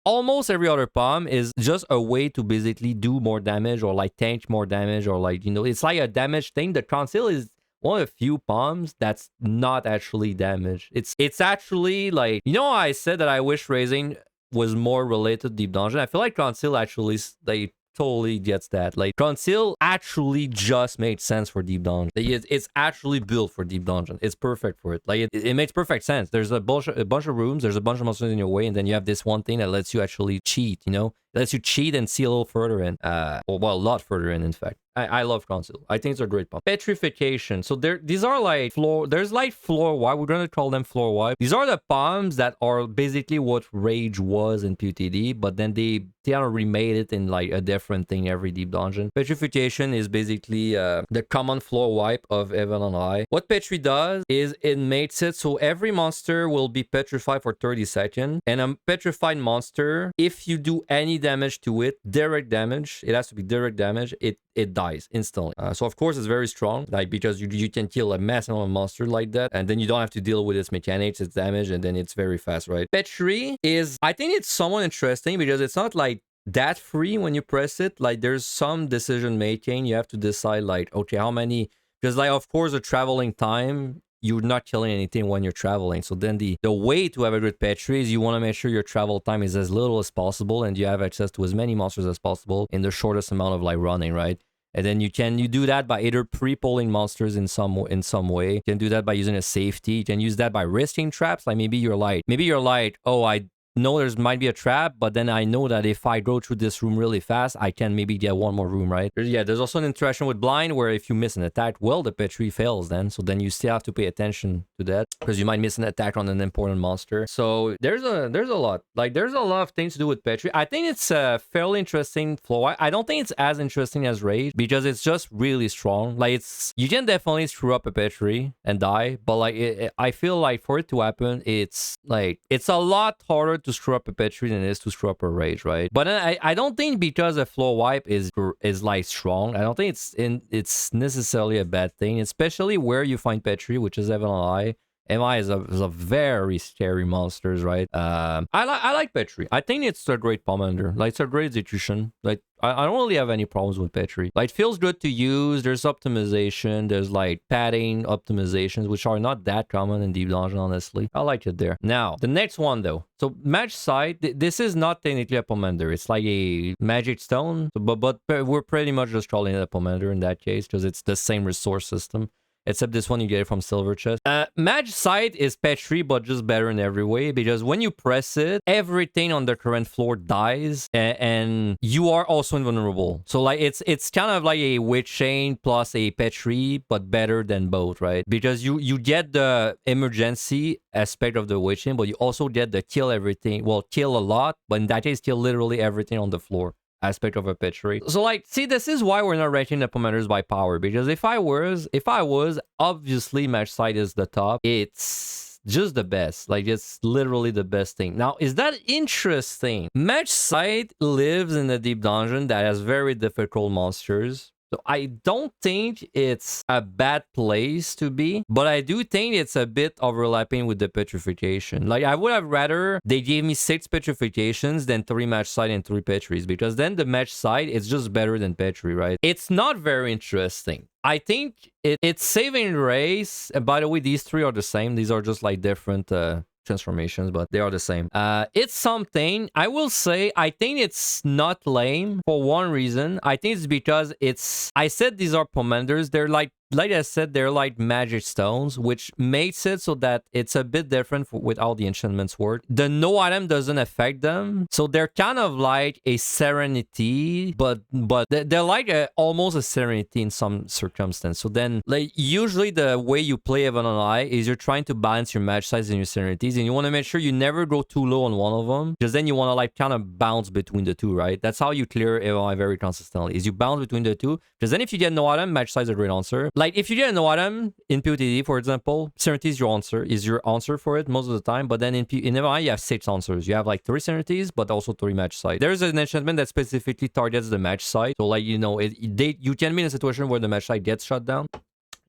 almost every other pom is just a way to basically do more damage or like tank more damage or like, you know, it's like a damage thing. The Conceal is one of the few poms that's not actually damage. It's actually like, you know, I said that I wish raising was more related to Deep Dungeon. I feel like Conceal actually, like, totally gets that. Like Conceal actually just made sense for Deep Dungeon. It's actually built for Deep Dungeon. It's perfect for it. Like it makes perfect sense. There's a bunch of rooms, there's a bunch of monsters in your way, and then you have this one thing that lets you actually cheat, you know? It lets you cheat and see a little further in. Well, a lot further in fact. I love Conceal. I think it's a great pump. Petrification. So these are like there's like floor wipe. We're gonna call them floor wipe. These are the poms that are basically what Rage was in PotD, but then they kind of remade it in like a different thing every Deep Dungeon. Petrification is basically the common floor wipe of Unei. What Petri does is it makes it so every monster will be petrified for 30 seconds, and a petrified monster, if you do any damage to it, direct damage, it has to be direct damage, it dies instantly. So of course it's very strong, like because you can kill a massive amount of monster like that, and then you don't have to deal with its mechanics, its damage, and then it's very fast, right? Petri is, I think it's somewhat interesting because it's not like that free when you press it. Like there's some decision making. You have to decide like, okay, how many, because like of course the traveling time, you're not killing anything when you're traveling. So then the way to have a good Petri is you want to make sure your travel time is as little as possible and you have access to as many monsters as possible in the shortest amount of like running, right? And then you do that by either pre-pulling monsters in some way. You can do that by using a safety. You can use that by risking traps. Like maybe you're like, oh, I know there's might be a trap, but then I know that if I go through this room really fast, I can maybe get one more room, right? There's also an interaction with blind where if you miss an attack, well, the Petri fails then. So then you still have to pay attention to that because you might miss an attack on an important monster. So there's a lot. Like there's a lot of things to do with Petri. I think it's a fairly interesting flow. I don't think it's as interesting as Rage because it's just really strong. Like you can definitely screw up a Petri and die, but like I feel like for it to happen, it's a lot harder to screw up a Petri than it is to screw up a Rage, right? But I don't think because a floor wipe is like strong, I don't think it's necessarily a bad thing, especially where you find Petri, which is MI. MI is a very scary monsters, right? I like Petri. I think it's a great Pomander. Like it's a great execution. Like I don't really have any problems with Petri. Like it feels good to use. There's optimization. There's like padding optimizations, which are not that common in Deep Dungeon, honestly. I like it there. Now, the next one though. So Magicite, this is not technically a Pomander. It's like a magic stone, but we're pretty much just calling it a Pomander in that case because it's the same resource system. Except this one you get it from Silver Chest. Magicite is Petri, but just better in every way because when you press it, everything on the current floor dies, and you are also invulnerable. So like it's kind of like a Witch Chain plus a Petri, but better than both, right? Because you get the emergency aspect of the Witch Chain, but you also get the kill everything. Well, kill a lot, but in that case, kill literally everything on the floor aspect of a Petri. So like, see, this is why we're not ranking the Pomanders by power, because if I was, obviously Magicite is the top. It's just the best. Like, it's literally the best thing. Now, is that interesting? Magicite lives in a deep dungeon that has very difficult monsters. So I don't think it's a bad place to be, but I do think it's a bit overlapping with the Petrification. Like, I would have rather they gave me 6 Petrifications than 3 Magicite and 3 Petris, because then the Magicite is just better than Petri, right? It's not very interesting. I think it's saving race. And by the way, these 3 are the same. These are just like different transformations, but they are the same. It's something. I will say I think it's not lame for one reason. I think it's because I said these are Pomanders. They're like I said, they're like magic stones, which makes it so that it's a bit different with all the enchantments word. The no item doesn't affect them, so they're kind of like a Serenity, but they're like almost a Serenity in some circumstance. So then, like, usually the way you play Unei is you're trying to balance your Magicites and your Serenities, and you want to make sure you never go too low on one of them, because then you want to like kind of bounce between the two, right? That's how you clear Unei very consistently, is you bounce between the two, because then if you get no item, Magicite is a great answer. Like, if you get no item in PotD, for example, Serenity is your answer for it most of the time. But then in MI, you have 6 answers. You have like 3 Serenities, but also 3 Magicite. There's an enchantment that specifically targets the Magicite. So like, you know, you can be in a situation where the Magicite gets shut down.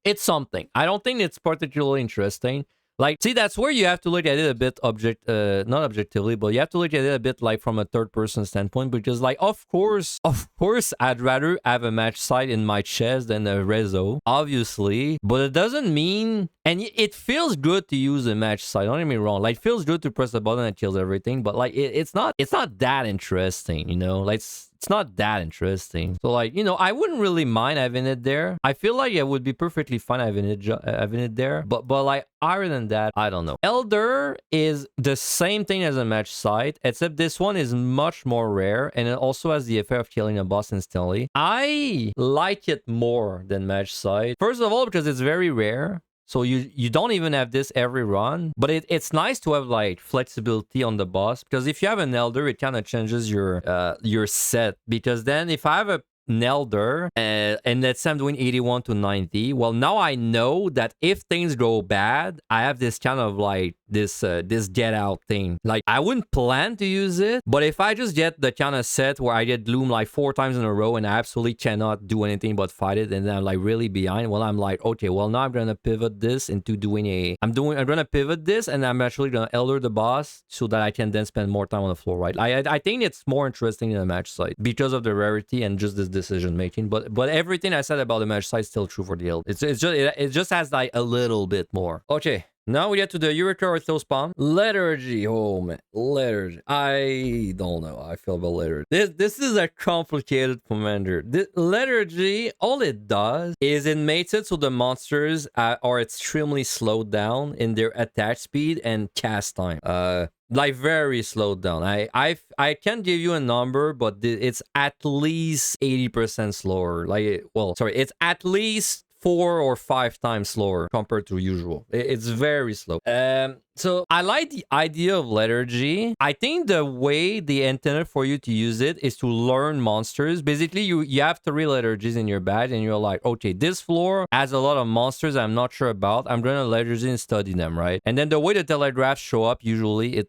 It's something. I don't think it's particularly interesting. Like, see, that's where you have to look at it a bit not objectively, but you have to look at it a bit like from a third-person standpoint, because like, of course, I'd rather have a Magicite in my chest than a Rezo, obviously, but it doesn't mean, and it feels good to use a Magicite, don't get me wrong, like, it feels good to press the button that kills everything, but like, it's not that interesting, you know, like, it's not that interesting. So like, you know, I wouldn't really mind having it there. I feel like it would be perfectly fine having it there. But like, other than that, I don't know. Elder is the same thing as a Magicite, except this one is much more rare, and it also has the effect of killing a boss instantly. I like it more than Magicite. First of all, because it's very rare. So you don't even have this every run, but it's nice to have like flexibility on the boss, because if you have an Elder, it kind of changes your set, because then if I have an Elder and let's say I'm doing 81 to 90, well, now I know that if things go bad, I have this kind of like this get out thing. Like, I wouldn't plan to use it, but if I just get the kind of set where I get Gloom like 4 times in a row and I absolutely cannot do anything but fight it, and then I'm like really behind, well, I'm like, okay, well, now I'm gonna pivot this into doing I'm gonna pivot this, and I'm actually gonna elder the boss so that I can then spend more time on the floor, right? I think it's more interesting in a match site because of the rarity and just this decision making, but everything I said about the match site is still true for the L. It just has like a little bit more. Okay. Now we get to the Eureka Orthos Palm. Lethargy. Oh man. Lethargy. I don't know how I feel about Lethargy. This is a complicated commander. Lethargy, all it does is it makes it so the monsters are extremely slowed down in their attack speed and cast time. Like very slowed down. I can't give you a number, but it's at least 80% slower. Like, well, sorry, it's at least 4 or 5 times slower compared to usual. It's very slow. So I like the idea of Lethargy. I think the way they intended for you to use it is to learn monsters. Basically, you have 3 Lethargies in your bag, and you're like, okay, this floor has a lot of monsters I'm not sure about. I'm gonna Lethargy and study them, right? And then the way the telegraphs show up, usually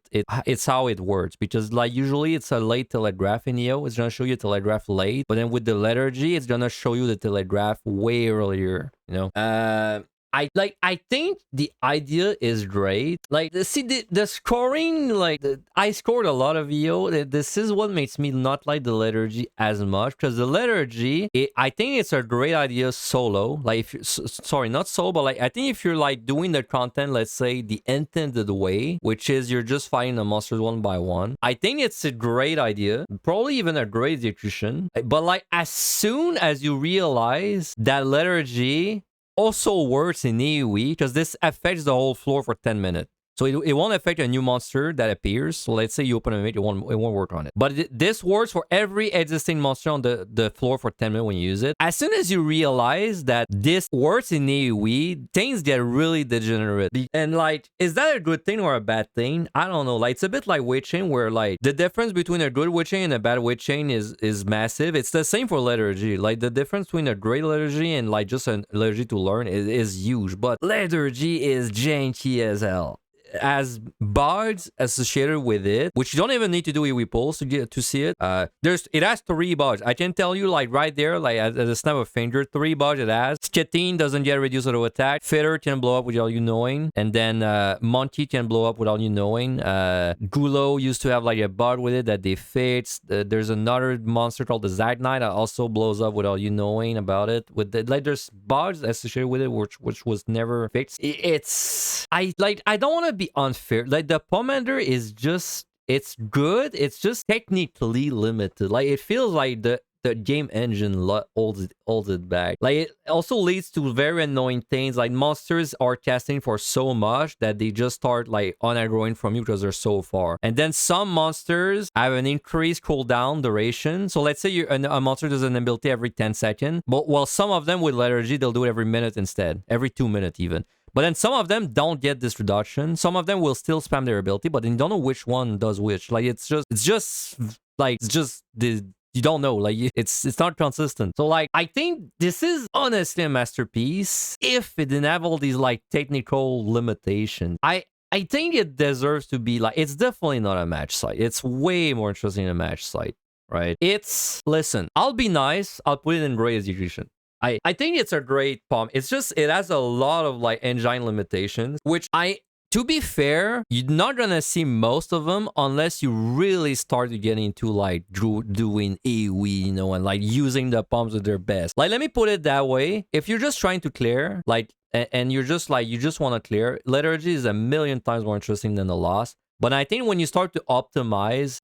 it's how it works, because like usually it's a late telegraph in EO. It's gonna show you a telegraph late, but then with the Lethargy, it's gonna show you the telegraph way earlier. You know, I think the idea is great. Like, see, the scoring, like, I scored a lot of EO. This is what makes me not like the Lethargy as much, because the Lethargy, I think it's a great idea solo. Like, if you, sorry, not solo, but like, I think if you're like doing the content, let's say the intended way, which is you're just fighting the monsters one by one, I think it's a great idea, probably even a great execution. But like, as soon as you realize that Lethargy also works in AoE, because this affects the whole floor for 10 minutes. So it won't affect a new monster that appears. So let's say you open a mate, it won't work on it. But this works for every existing monster on the floor for 10 minutes when you use it. As soon as you realize that this works in AoE, things get really degenerate. And like, is that a good thing or a bad thing? I don't know. Like, it's a bit like Witching, where like the difference between a good Witching and a bad Witching is massive. It's the same for Lethargy. Like, the difference between a great Lethargy and like just a Lethargy to learn is huge. But Lethargy is janky as hell. As bugs associated with it, which you don't even need to do AoE pulls to see it. It has 3 bugs. I can tell you, like, right there, like at a snap of finger, 3 bugs it has. Skitine doesn't get reduced auto attack. Fitter can blow up without you knowing, and then Monkey can blow up without you knowing. Gulo used to have like a bug with it that they fixed. There's another monster called the Zack Knight that also blows up without you knowing about it. Like, there's bugs associated with it which was never fixed. I don't want to be unfair. Like, the Pomander is just, it's good, it's just technically limited. Like, it feels like the game engine holds it back. Like, it also leads to very annoying things, like monsters are casting for so much that they just start like unaggroing from you because they're so far. And then some monsters have an increased cooldown duration. So let's say a monster does an ability every 10 seconds, but while some of them with Lethargy, they'll do it every minute instead, every 2 minutes even. But then some of them don't get this reduction. Some of them will still spam their ability, but then you don't know which one does which. Like, it's just you don't know. Like, it's not consistent. So like, I think this is honestly a masterpiece if it didn't have all these like technical limitations. I think it deserves to be like, it's definitely not a match site. It's way more interesting than a match site, right? Listen, I'll be nice. I'll put it in great execution. I think it's a great POM. It's just, it has a lot of like engine limitations, which to be fair, you're not gonna see most of them unless you really start to get into like doing AoE, you know, and like using the POMs at their best. Like, let me put it that way. If you're just trying to clear, like, and you're just like, you just want to clear, Lethargy is a million times more interesting than the Lost. But I think when you start to optimize,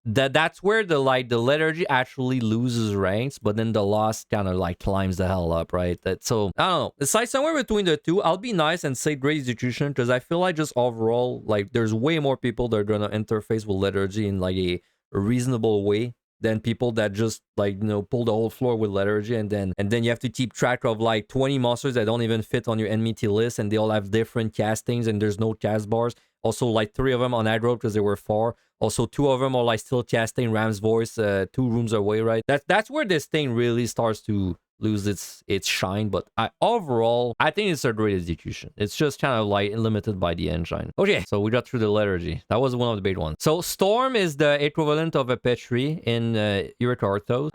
that's where the Lethargy actually loses ranks, but then the Lost kind of like climbs the hell up, right? So I don't know. It's like somewhere between the two. I'll be nice and say great execution, because I feel like just overall, like, there's way more people that are gonna interface with Lethargy in like a reasonable way than people that just like, you know, pull the whole floor with Lethargy, and then you have to keep track of like 20 monsters that don't even fit on your enmity list, and they all have different castings, and there's no cast bars. Also, like 3 of them on aggro because they were far. Also, 2 of them are like still casting Ram's voice 2 rooms away, right? That's where this thing really starts to lose its shine. But overall, I think it's a great execution. It's just kind of like limited by the engine. Okay, so we got through the Lethargy. That was one of the big ones. So Storm is the equivalent of a Petri in Irritarthos.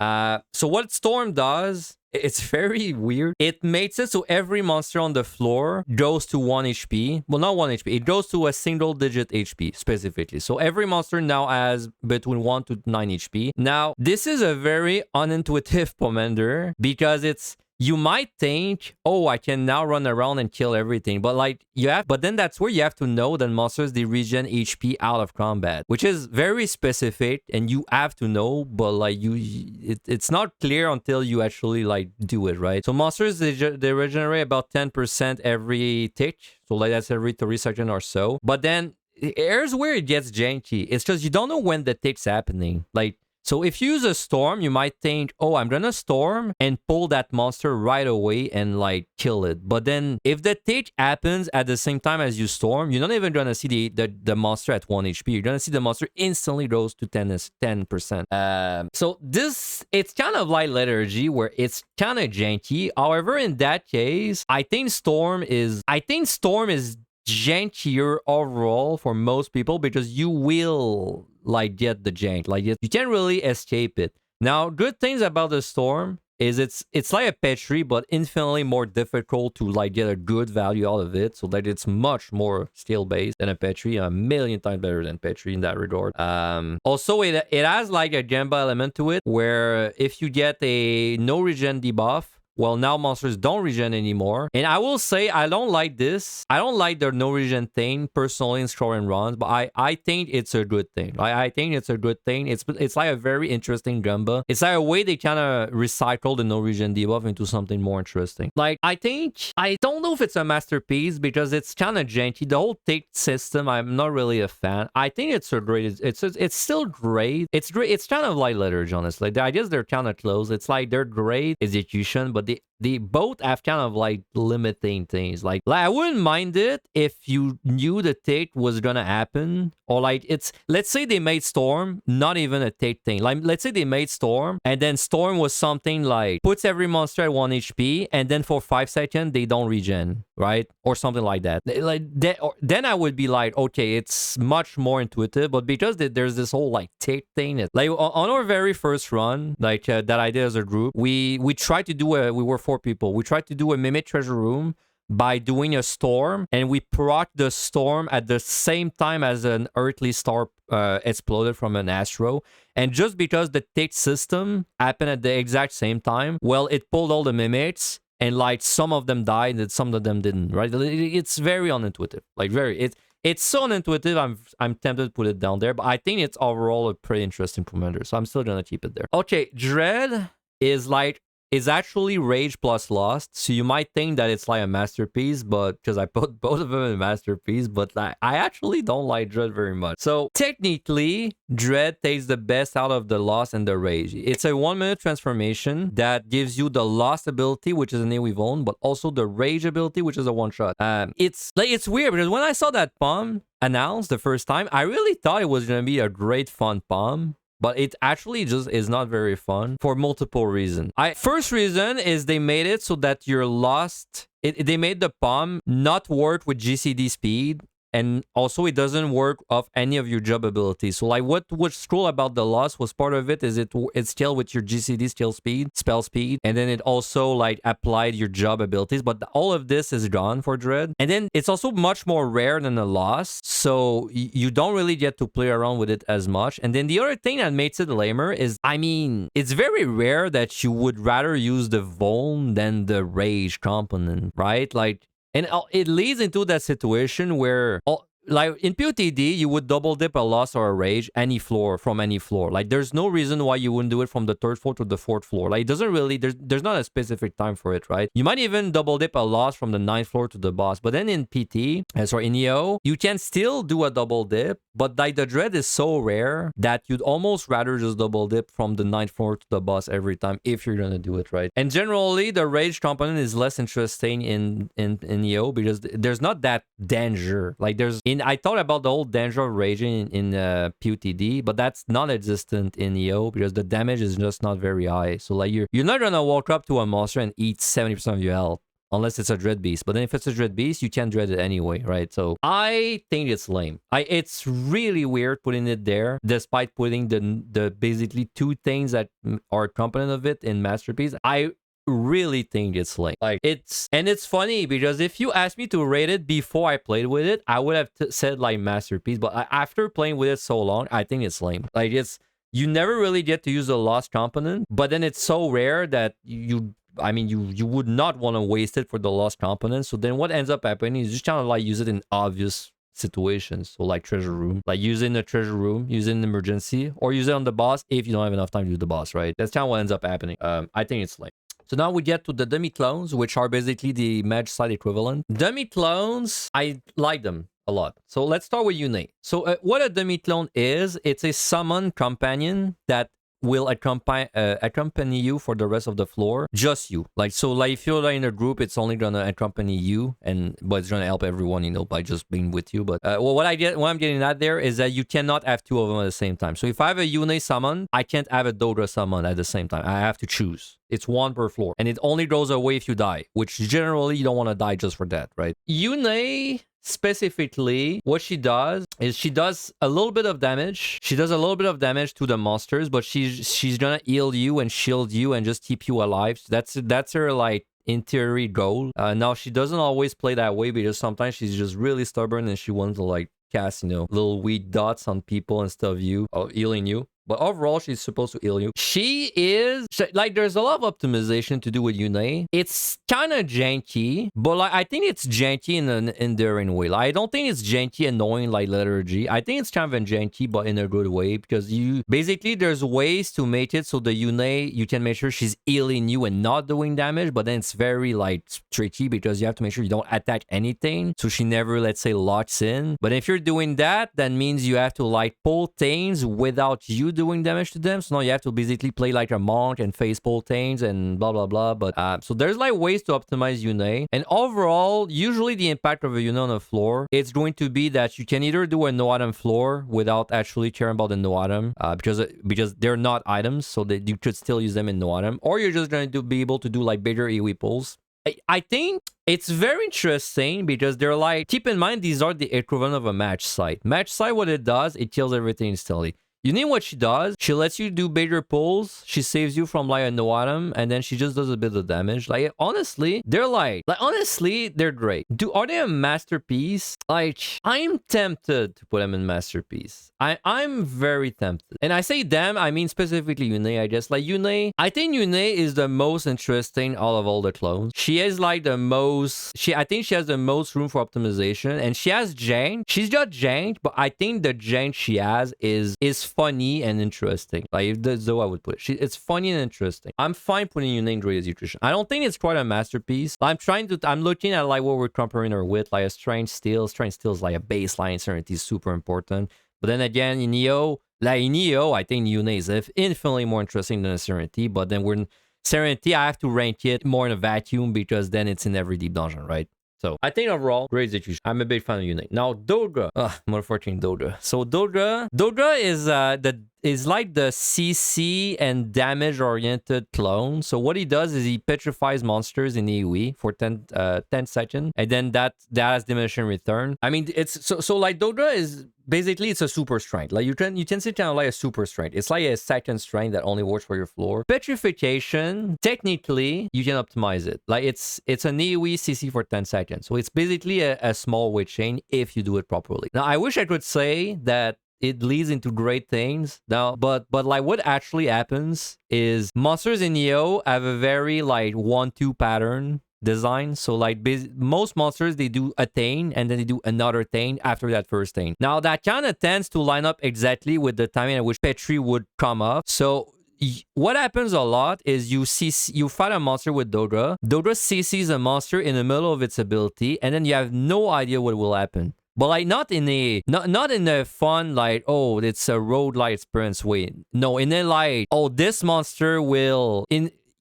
So what Storm does, it's very weird. It makes it so every monster on the floor goes to 1 HP. Well, not 1 HP. It goes to a single digit HP specifically. So every monster now has between 1 to 9 HP. Now, this is a very unintuitive Pomander because you might think, oh, I can now run around and kill everything. But but then that's where you have to know that monsters, they regen HP out of combat, which is very specific and you have to know, but like it's not clear until you actually like do it, right? So monsters, they regenerate about 10% every tick. So like that's every 3 seconds or so. But then here's where it gets janky. It's just you don't know when the tick's happening. Like, so if you use a Storm, you might think, oh, I'm gonna Storm and pull that monster right away and like kill it. But then if the tick happens at the same time as you Storm, you're not even gonna see the monster at 1 HP. You're gonna see the monster instantly goes to 10%. So it's kind of like Lethargy where it's kind of janky. However, in that case, I think Storm is jankier overall for most people because you will like get the jank. Like you can't really escape it. Now, good things about the Storm is it's like a Petri, but infinitely more difficult to like get a good value out of it. So that it's much more skill based than a Petri, a million times better than Petri in that regard. Also, it has like a Gamba element to it where if you get a no regen debuff, well, now monsters don't regen anymore. And I will say, I don't like this. I don't like the no regen thing personally in score and runs, but I think it's a good thing. I think it's a good thing. It's like a very interesting Gamba. It's like a way they kind of recycle the no regen debuff into something more interesting. Like, I don't know if it's a masterpiece because it's kind of janky. The whole tick system, I'm not really a fan. I think it's a great, it's still great. It's great. It's kind of like Lethargy, honestly. I guess they're kind of close. It's like they're great execution, but they both have kind of like limiting things. Like I wouldn't mind it if you knew the tick was gonna happen, or like let's say they made Storm not even a tick thing. Like let's say they made Storm and then Storm was something like puts every monster at 1 HP and then for 5 seconds they don't regen, right? Or something like that. Like then I would be like, okay, it's much more intuitive. But because there's this whole like tick thing, like on our very first run, like that I did as a group, we tried to do we were 4 people. We tried to do a Mimic Treasure Room by doing a Storm, and we proc the Storm at the same time as an earthly star exploded from an Astro. And just because the tick system happened at the exact same time, well, it pulled all the Mimics, and like some of them died and some of them didn't, right? It's very unintuitive. Like it's so unintuitive, I'm tempted to put it down there, but I think it's overall a pretty interesting Pomander, so I'm still gonna keep it there. Okay, Dread is actually Rage plus Lost, so you might think that it's like a masterpiece, but because I put both of them in masterpiece, but I actually don't like Dread very much. So technically, Dread takes the best out of the Lost and the Rage. It's a 1-minute transformation that gives you the Lost ability, which is an AoE own, but also the Rage ability, which is a one-shot. It's weird because when I saw that POM announced the first time, I really thought it was gonna be a great fun POM. But it actually just is not very fun for multiple reasons. First reason is they made it so that you're lost. They made the POM not work with GCD speed. And also, it doesn't work off any of your job abilities. So, like, what's cool about the loss was part of it is it's scaled with your GCD spell speed, and then it also like applied your job abilities. But all of this is gone for Dread, and then it's also much more rare than the loss. So you don't really get to play around with it as much. And then the other thing that makes it lamer is, I mean, it's very rare that you would rather use the Vuln than the Rage component, right? Like. And it leads into that situation where, like in PotD, you would double dip a loss or a rage any floor from any floor. Like there's no reason why you wouldn't do it from the 3rd floor to the 4th floor. Like it doesn't really, there's not a specific time for it, right? You might even double dip a loss from the 9th floor to the boss. But then in in EO, you can still do a double dip, but like the Dread is so rare that you'd almost rather just double dip from the 9th floor to the boss every time if you're gonna do it right. And generally, the rage component is less interesting in EO because there's not that danger. Like in mean, I thought about the whole danger of raging in PotD, but that's non-existent in EO because the damage is just not very high. So like you're not gonna walk up to a monster and eat 70% of your health. Unless it's a Dread Beast. But then if it's a Dread Beast, you can't Dread it anyway, right? So I think it's lame. It's really weird putting it there, despite putting the basically two things that are component of it in Masterpiece. I really think it's lame. Like it's funny because if you asked me to rate it before I played with it, I would have said like Masterpiece. But after playing with it so long, I think it's lame. Like you never really get to use the lost component, but then it's so rare that you would not want to waste it for the lost component. So then what ends up happening is just kind of like use it in obvious situations. So like treasure room, like using the treasure room, using emergency, or use it on the boss if you don't have enough time to do the boss, right? That's kind of what ends up happening. I think it's lame. So now we get to the demi-clones, which are basically the Magicite equivalent. Demi-clones, I like them a lot. So let's start with Unei. So what a demi-clone is, it's a summon companion that will accompany you for the rest of the floor. Just you. Like, so like if you're like in a group, it's only gonna accompany you, but it's gonna help everyone, you know, by just being with you. But what I'm getting at there is that you cannot have two of them at the same time. So if I have a Unei summon, I can't have a Doga summon at the same time. I have to choose. It's one per floor. And it only goes away if you die, which generally you don't want to die just for that, right? Unei specifically, what she does is she does a little bit of damage. She does a little bit of damage to the monsters, but she's gonna heal you and shield you and just keep you alive. So that's her like in theory goal. Now she doesn't always play that way because sometimes she's just really stubborn and she wants to like cast, you know, little weak dots on people instead of you or healing you. But overall, she's supposed to heal you. She is, like, there's a lot of optimization to do with Unei. It's kind of janky, but like, I think it's janky in an endearing way. Like, I don't think it's janky annoying like Lethargy. I think it's kind of janky, but in a good way, because basically, there's ways to make it so the Unei, you can make sure she's healing you and not doing damage, but then it's very, like, tricky because you have to make sure you don't attack anything, so she never, let's say, locks in. But if you're doing that, that means you have to, like, pull things without you doing damage to them. So now you have to basically play like a monk and face Poltanes and blah blah blah. But so there's like ways to optimize Unei. And overall, usually the impact of a Unei on the floor, it's going to be that you can either do a no item floor without actually caring about the no item, because they're not items, so that you could still use them in no item, or you're just going to be able to do like bigger AoE pulls. I think it's very interesting because they're like, keep in mind, these are the equivalent of a Magicite. Magicite, what it does, it kills everything instantly. You know what she does? She lets you do bigger pulls. She saves you from like a no item, and then she just does a bit of damage. Like honestly, they're honestly, they're great. Are they a masterpiece? Like I'm tempted to put them in masterpiece. I'm very tempted. And I say them, I mean specifically Unei, I guess. Like Unei, I think Unei is the most interesting out of all the clones. She is like the most, I think she has the most room for optimization, and she has jank. She's got jank, but I think the jank she has is funny and interesting. Like that's how I would put it. It's funny and interesting. I'm fine putting Unei in Great Execution. I don't think it's quite a masterpiece. I'm looking at like what we're comparing her with, like a Strange Steel. Strange Steel is like a baseline. Serenity is super important. But then again, in EO, I think Unei is infinitely more interesting than a Serenity. But then Serenity, I have to rank it more in a vacuum because then it's in every deep dungeon, right? So I think overall, great execution. I'm a big fan of Unei. Now Doga, motherfucking Doga. So Doga is like the CC and damage oriented clone. So what he does is he petrifies monsters in AoE for 10 seconds, and then that has diminishing return. I mean, it's so like Doga is basically it's a super strength. Like you can see kind of like a super strength. It's like a second strength that only works for your floor. Petrification, technically you can optimize it. Like it's an AoE CC for 10 seconds. So it's basically a small weight chain if you do it properly. Now I wish I could say that it leads into great things now, but like what actually happens is monsters in EO have a very like 1-2 pattern design. So like most monsters, they do a thing and then they do another thing after that first thing. Now that kind of tends to line up exactly with the timing at which Petri would come up. So what happens a lot is you fight a monster with Doga. Doga CCs a monster in the middle of its ability, and then you have no idea what will happen. But like not in a fun like, oh, it's a road light experience way. No, in a like, oh, this monster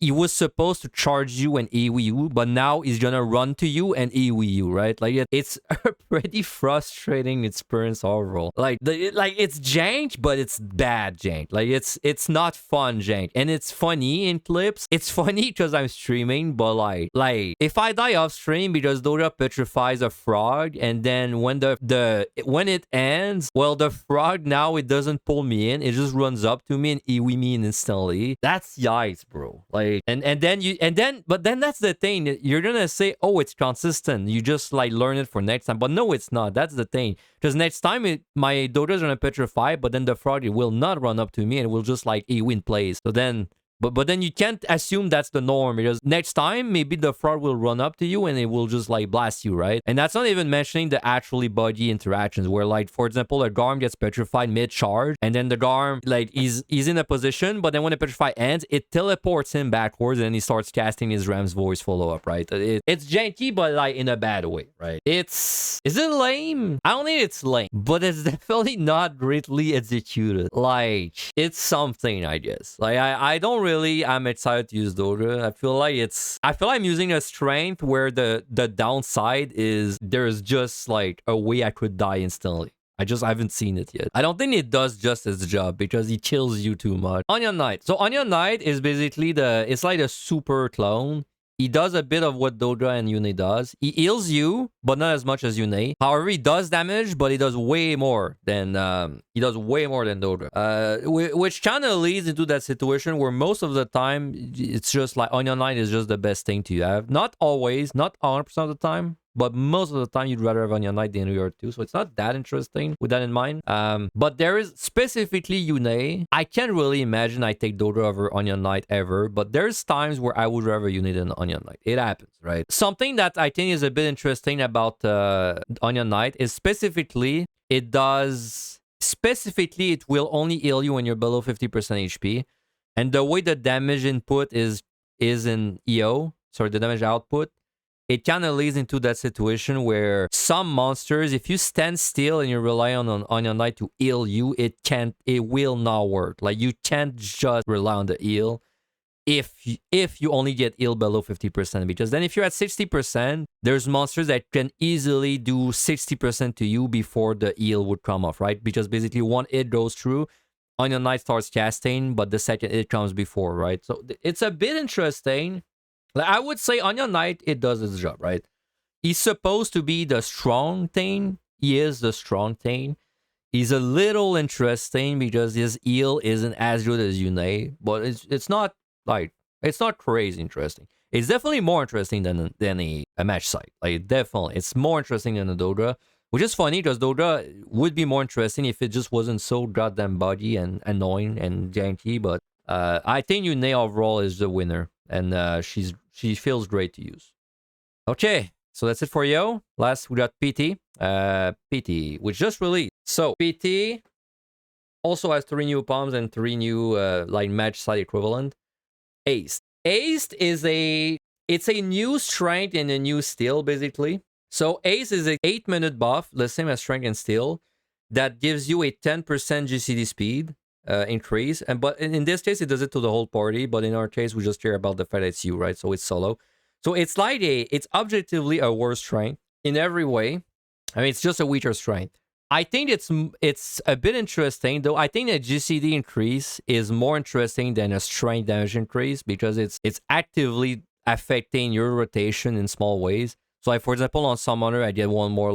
he was supposed to charge you and AoE you, but now he's gonna run to you and AoE you, right? Like it's a pretty frustrating experience overall. Like it's jank, but it's bad jank. Like it's not fun jank, and it's funny in clips. It's funny because I'm streaming, but like if I die off stream because Doga petrifies a frog, and then when when it ends, well, the frog now it doesn't pull me in, it just runs up to me and EW me instantly. That's yikes, bro. Like but then that's the thing. You're gonna say, oh, it's consistent. You just like learn it for next time, but no, it's not. That's the thing. Because next time my Doga's gonna petrify, but then the frog it will not run up to me and it will just like EW in place. So then. But then you can't assume that's the norm, because next time maybe the frog will run up to you and it will just like blast you, right? And that's not even mentioning the actually buggy interactions where, like, for example, a Garm gets petrified mid-charge, and then the Garm, like, he's in a position, but then when the petrify ends, it teleports him backwards and he starts casting his Ram's voice follow-up, right? It's janky, but like in a bad way, right? Is it lame? I don't think it's lame, but it's definitely not greatly executed. Like, it's something, I guess. Like, I don't really I'm excited to use Doga. I feel like I'm using a strength where the downside is there's just like a way I could die instantly. I haven't seen it yet. I don't think it does just its job because he kills you too much. Onion Knight. So Onion Knight is basically it's like a super clone. He does a bit of what Doga and Unei does. He heals you, but not as much as Unei. However, he does damage, but he does way more than Doga. Which kind of leads into that situation where most of the time it's just like Onion Knight is just the best thing to have. Not always, not 100% of the time. But most of the time, you'd rather have Onion Knight than UR2. So it's not that interesting with that in mind. But there is specifically Unei. I can't really imagine I take Doga over Onion Knight ever. But there's times where I would rather Unei than Onion Knight. It happens, right? Something that I think is a bit interesting about Onion Knight is specifically, it will only heal you when you're below 50% HP. And the way the damage input is in EO, sorry, the damage output, it kind of leads into that situation where some monsters, if you stand still and you rely on Onion Knight to heal you, it will not work. Like, you can't just rely on the heal if you only get healed below 50%, because then if you're at 60%, there's monsters that can easily do 60% to you before the heal would come off, right? Because basically one hit goes through, Onion Knight starts casting, but the second hit comes before, right? So it's a bit interesting. Like, I would say Onion Knight, it does its job, right? He's supposed to be the strong thing. He is the strong thing. He's a little interesting because his heal isn't as good as Unei, but it's not crazy interesting. It's definitely more interesting than a Magicite. Like, definitely, it's more interesting than a Doga, which is funny because Doga would be more interesting if it just wasn't so goddamn buggy and annoying and janky. But I think Unei overall is the winner, and she feels great to use. Okay, so that's it for Yo. Last, we got PT. PT, which just released. So, PT also has 3 new poms and 3 new, like, Magicite equivalent. Haste. Haste is a new strength and a new steal, basically. So, Haste is an 8-minute buff, the same as strength and steal, that gives you a 10% GCD speed. Increase, but in this case it does it to the whole party, but in our case we just care about the fact that it's you, right? So it's solo, so it's like it's objectively a worse strength in every way. I mean, it's just a weaker strength. I think it's a bit interesting, though. I think a GCD increase is more interesting than a strength damage increase because it's actively affecting your rotation in small ways. So, like, for example, on Summoner I get one more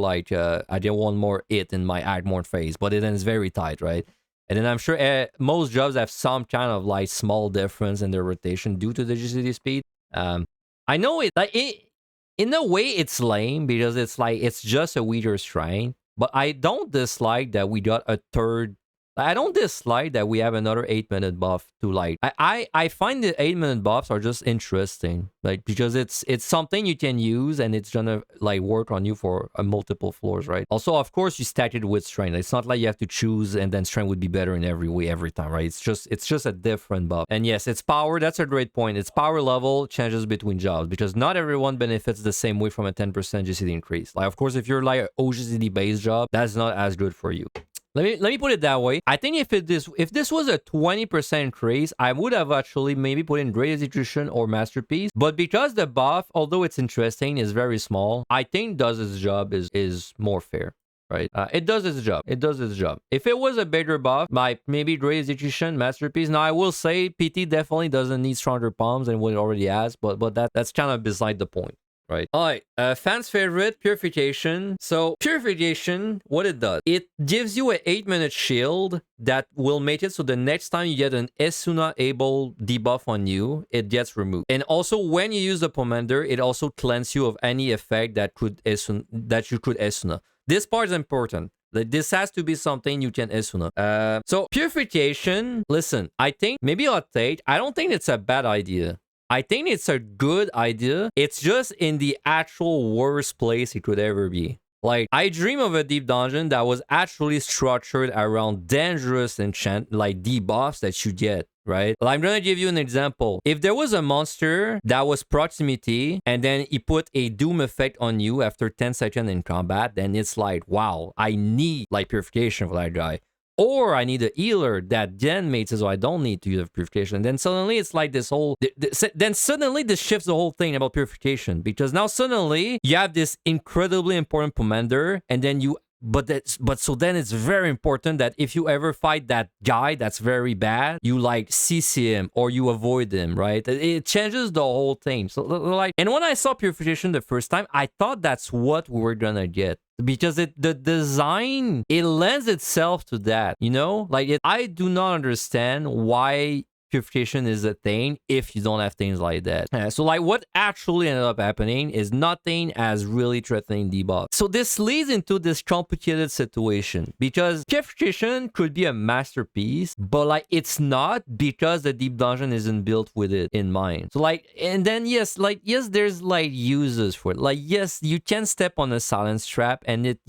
hit in my Agmorn phase, but then it's very tight, right? And then I'm sure most jobs have some kind of like small difference in their rotation due to the GCD speed. I know it, like, in a way it's lame because it's just a weaker strength, but I don't dislike that we got a third. I don't dislike that we have another 8-minute buff to, like, I find the 8-minute buffs are just interesting, like, because it's something you can use and it's gonna like work on you for multiple floors, right? Also, of course, you stack it with strength. It's not like you have to choose and then strength would be better in every way every time, right? It's just a different buff. And yes, it's power. That's a great point. Its power level changes between jobs because not everyone benefits the same way from a 10% GCD increase. Like, of course, if you're like an OGCD based job, that's not as good for you. Let me put it that way. I think if this was a 20% increase, I would have actually maybe put in Great Execution or Masterpiece. But because the buff, although it's interesting, is very small, I think does its job is more fair. Right, it does its job. It does its job. If it was a bigger buff, like maybe Great Execution, Masterpiece. Now I will say PT definitely doesn't need stronger palms than what it already has, but that's kind of beside the point. Right. All right. Fans' favorite, Purification. So Purification, what it does, it gives you an 8-minute shield that will make it so the next time you get an Esuna able debuff on you, it gets removed. And also when you use the Pomander, it also cleanses you of any effect that you could Esuna. This part is important. Like, this has to be something you can Esuna. So Purification, listen, I think maybe I'll take. I don't think it's a bad idea. I think it's a good idea. It's just in the actual worst place it could ever be. Like, I dream of a deep dungeon that was actually structured around dangerous enchant, like debuffs that you get, right? Well, I'm gonna give you an example. If there was a monster that was proximity and then he put a doom effect on you after 10 seconds in combat, then it's like, wow, I need like Purification for that guy. Or I need a healer that then makes it so I don't need to use Purification. And then suddenly it's like this whole... Then suddenly this shifts the whole thing about Purification. Because now suddenly you have this incredibly important Pomander. And then you... But so then it's very important that if you ever fight that guy that's very bad, you like CC him or you avoid him, right? It changes the whole thing. So like... And when I saw Purification the first time, I thought that's what we were gonna get. Because the design, it lends itself to that, you know? Like, I do not understand why Purification is a thing if you don't have things like that. So like what actually ended up happening is nothing as really threatening debuff. So this leads into this complicated situation because Purification could be a masterpiece, but like it's not because the deep dungeon isn't built with it in mind. So like, and then yes, there's like uses for it. Like yes, you can step on a silence trap and it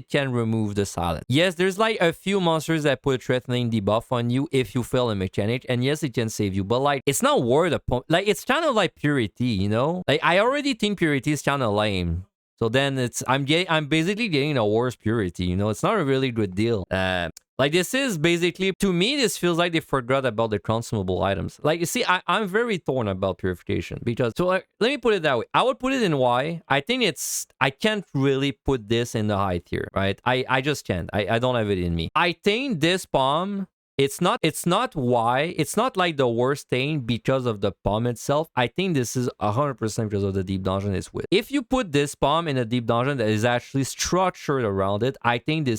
can remove the silence. Yes, there's like a few monsters that put threatening debuff on you if you fail a mechanic, and yes, it can save you, but like it's not worth a point. Like it's kind of like Purity, you know? Like I already think Purity is kind of lame. So then I'm basically getting a worse Purity, you know? It's not a really good deal. Like this is basically, to me, this feels like they forgot about the consumable items. Like you see, I'm very torn about Purification because, so like, let me put it that way. I would put it in Y. I think I can't really put this in the high tier, right? I just can't. I don't have it in me. I think this bomb, it's not why. It's not like the worst thing because of the palm itself. I think this is 100% because of the deep dungeon it's with. If you put this palm in a deep dungeon that is actually structured around it, I think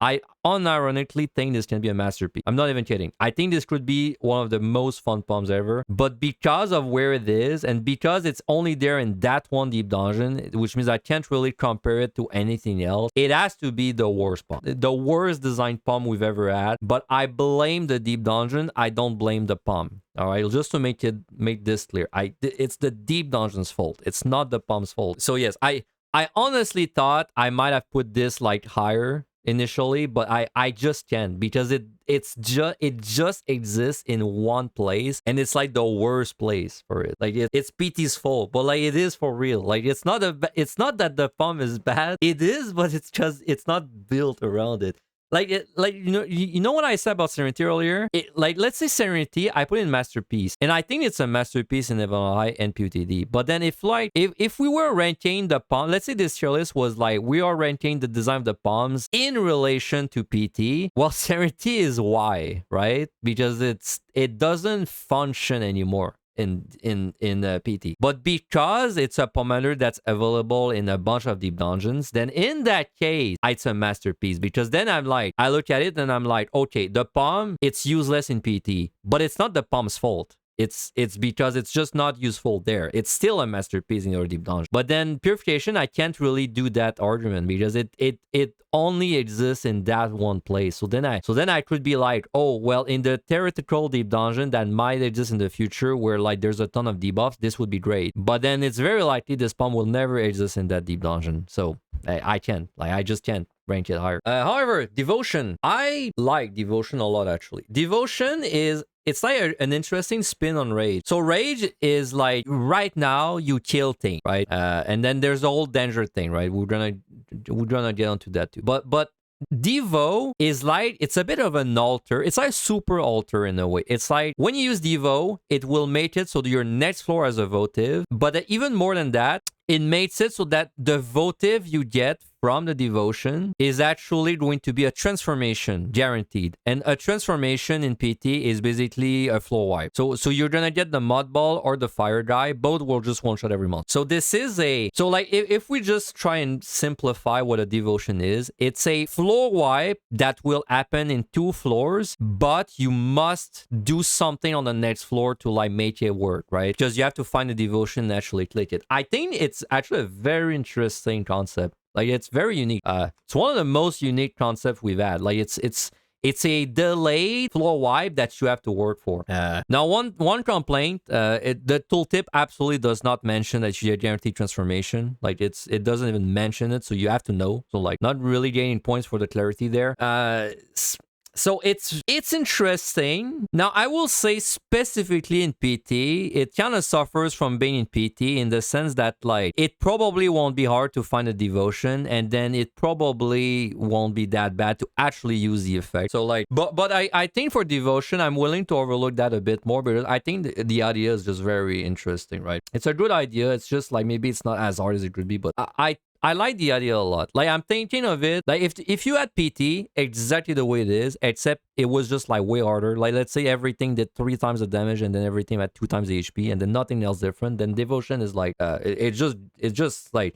I unironically think this can be a masterpiece. I'm not even kidding. I think this could be one of the most fun palms ever. But because of where it is and because it's only there in that one deep dungeon, which means I can't really compare it to anything else, it has to be the worst palm. The worst designed palm we've ever had. But I blame the deep dungeon. I don't blame the palm. All right, just to make this clear, it's the deep dungeon's fault. It's not the palm's fault. So yes, I honestly thought I might have put this like higher initially, but I just can't because it just exists in one place and it's like the worst place for it. Like it's PT's fault, but like it is for real. Like it's not that the palm is bad. It is, but it's just it's not built around it. Like you know what I said about Serenity earlier? Like let's say Serenity, I put in masterpiece, and I think it's a masterpiece in Unei and PotD. But then if we were ranking the palm, let's say this tier list was like we are ranking the design of the palms in relation to PT. Well, Serenity is Y, right? Because it doesn't function anymore in PT, but because it's a Pomander that's available in a bunch of deep dungeons, then in that case it's a masterpiece, because then I look at it and I'm like, okay, the palm, it's useless in PT, but it's not the palm's fault. It's because it's just not useful there. It's still a masterpiece in your deep dungeon. But then Purification, I can't really do that argument because it only exists in that one place. So then I could be like, oh well, in the theoretical deep dungeon that might exist in the future where like there's a ton of debuffs, this would be great. But then it's very likely this palm will never exist in that deep dungeon. So I can't. Like I just can't rank it higher. However, Devotion. I like Devotion a lot actually. Devotion it's like an interesting spin on Rage. So Rage is like, right now, you kill things, right? And then there's the whole danger thing, right? We're gonna get onto that too. But Devo is like, it's a bit of an altar. It's like super altar in a way. It's like when you use Devo, it will make it so that your next floor has a votive. But even more than that, it makes it so that the votive you get from the devotion is actually going to be a transformation, guaranteed. And a transformation in PT is basically a floor wipe. So you're gonna get the mud ball or the fire guy. Both will just one shot every month. So this is a, so like if we just try and simplify what a devotion is, it's a floor wipe that will happen in 2 floors, but you must do something on the next floor to like make it work, right? Because you have to find the devotion and actually click it. I think it's actually a very interesting concept. Like, it's very unique. It's one of the most unique concepts we've had. Like, it's a delayed floor wipe that you have to work for. Now, one complaint, the tooltip absolutely does not mention that you get guaranteed transformation. Like, it doesn't even mention it, so you have to know. So, like, not really gaining points for the clarity there. So it's interesting. Now, I will say specifically in PT, it kind of suffers from being in PT in the sense that, like, it probably won't be hard to find a devotion, and then it probably won't be that bad to actually use the effect. So, like, but I think for devotion, I'm willing to overlook that a bit more because I think the idea is just very interesting, right? It's a good idea. It's just like maybe it's not as hard as it could be, but I like the idea a lot. Like, I'm thinking of it, like, if you had PT exactly the way it is, except it was just, like, way harder. Like, let's say everything did 3 times the damage and then everything had 2 times the HP and then nothing else different, then Devotion is, like, it's just, like,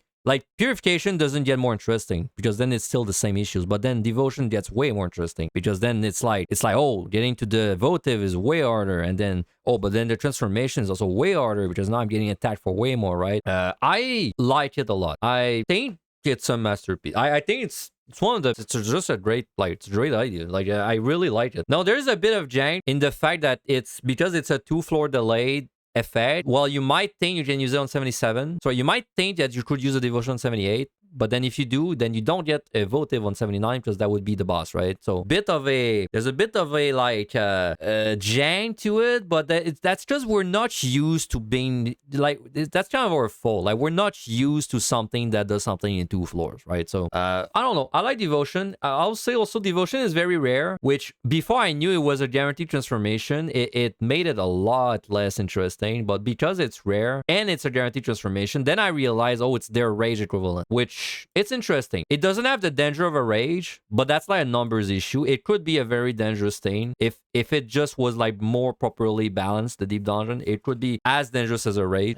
Purification doesn't get more interesting because then it's still the same issues. But then Devotion gets way more interesting because then it's like, oh, getting to the votive is way harder. And then, oh, but then the transformation is also way harder because now I'm getting attacked for way more, right? I like it a lot. I think it's a masterpiece. I think it's one of the, it's just a great, like, it's a great idea. Like, I really like it. Now, there's a bit of jank in the fact that it's, because it's a 2-floor delayed effect. Well, you might think you can use it on 77. So you might think that you could use a devotion on 78. But then if you do, then you don't get a votive on 79 because that would be the boss, right? So there's a bit of a like jank to it, but that's just we're not used to being like, that's kind of our fault. Like, we're not used to something that does something in 2 floors, right? So I don't know. I like devotion. I'll say also devotion is very rare, which before I knew it was a guaranteed transformation, it made it a lot less interesting. But because it's rare and it's a guaranteed transformation, then I realized, oh, it's their rage equivalent, which it's interesting. It doesn't have the danger of a rage, but that's like a numbers issue. It could be a very dangerous thing. If it just was like more properly balanced, the deep dungeon, it could be as dangerous as a rage.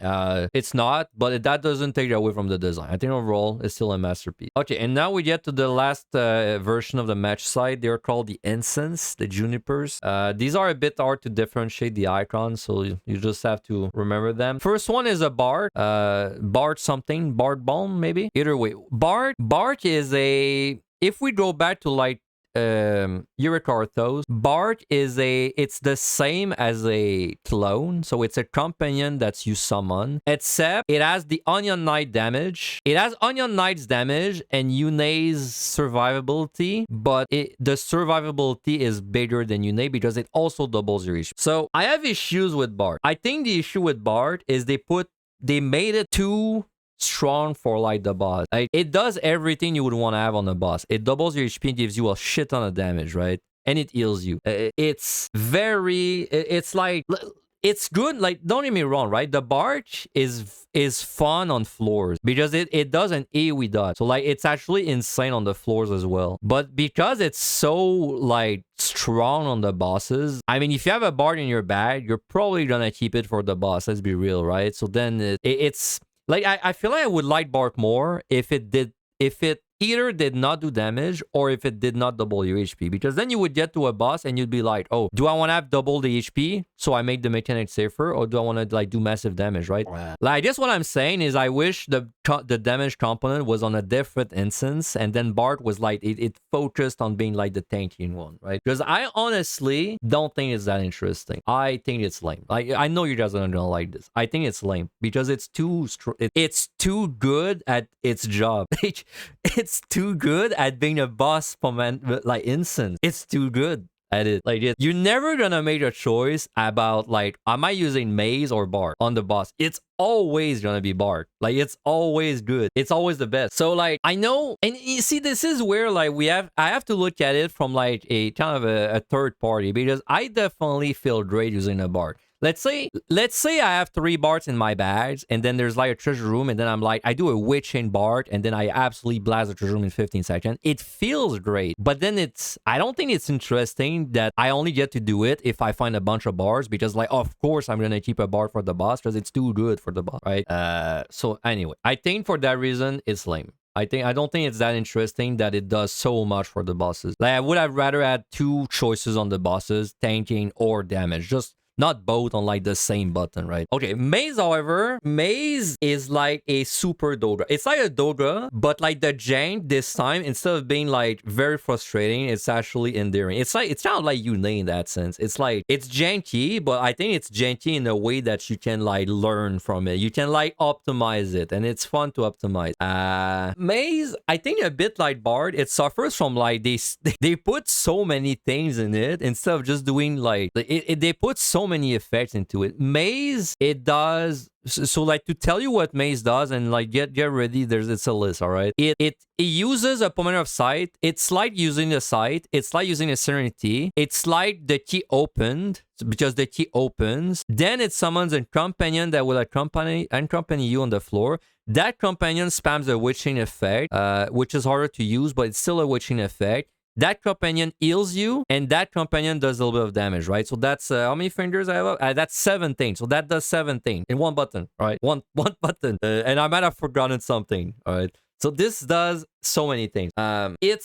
It's not, but that doesn't take it away from the design. I think overall, it's still a masterpiece. Okay, and now we get to the last version of the Magicite. They're called the Incense, the Junipers. These are a bit hard to differentiate the icons, so you just have to remember them. First one is a Bard. Bard something. Barkbalm, maybe? Either way. Bard is a, if we go back to like Eurycarthos, Bard is it's the same as a clone, so it's a companion that you summon, except it has the Onion Knight damage. It has Onion Knight's damage and Unei's survivability, but the survivability is bigger than Unei because it also doubles your issue. So I have issues with Bard. I think the issue with Bard is they made it too strong for like the boss. Like, it does everything you would want to have on the boss. It doubles your HP and gives you a shit ton of damage, right? And it heals you. It's like, it's good. Like, don't get me wrong, right? The Bard is fun on floors because it does an AoE dodge. So like, it's actually insane on the floors as well. But because it's so like strong on the bosses, I mean, if you have a Bard in your bag, you're probably gonna keep it for the boss. Let's be real, right? So then it's like, I feel like I would like Bard more if it either did not do damage or if it did not double your HP, because then you would get to a boss and you'd be like, oh, do I want to have double the HP so I make the mechanic safer, or do I want to like do massive damage, right? Wow. Like, I guess what I'm saying is I wish the damage component was on a different instance, and then Bard was like, it focused on being like the tanking one, right? Because I honestly don't think it's that interesting. I think it's lame. I know you guys are not gonna like this. I think it's lame because it's too good at its job. It's too good at being a boss Pomander, like Incense. It's too good. at it. Like, you're never gonna make a choice about, like, am I using Maze or Bark on the boss? It's always gonna be Bark. Like, it's always good. It's always the best. So, like, I know, and you see, this is where, like, I have to look at it from, like, a kind of a third party, because I definitely feel great using a Bark. Let's say I have 3 bards in my bags, and then there's like a treasure room, and then I'm like, I do a witching bard, and then I absolutely blast the treasure room in 15 seconds. It feels great, but then I don't think it's interesting that I only get to do it if I find a bunch of bards, because, like, of course I'm gonna keep a bard for the boss because it's too good for the boss, right? So anyway, I think for that reason it's lame. I don't think it's that interesting that it does so much for the bosses. Like, I would have rather had 2 choices on the bosses, tanking or damage, just not both on, like, the same button, right? Okay, Maze, however, Maze is like a super Doga. It's like a Doga, but, like, the jank this time, instead of being, like, very frustrating, it's actually endearing. It's kind of like Unei in that sense. It's like, it's janky, but I think it's janky in a way that you can, like, learn from it. You can, like, optimize it, and it's fun to optimize. Maze, I think a bit like Bard, it suffers from, like, they put so many things in it instead of just doing, like, they put so many effects into it. Maze, it does so, like, to tell you what Maze does, and, like, get ready, it's a list, all right? It uses a Pomander of Sight. It's like using a Sight. It's like using a Serenity. It's like the key opened, because the key opens. Then it summons a companion that will accompany you on the floor. That companion spams a witching effect, which is harder to use, but it's still a witching effect. That companion heals you, and that companion does a little bit of damage, right? So that's how many fingers I have? That's 7 things. So that does 7 things in one button, all right? One button. And I might have forgotten something, all right? So this does so many things.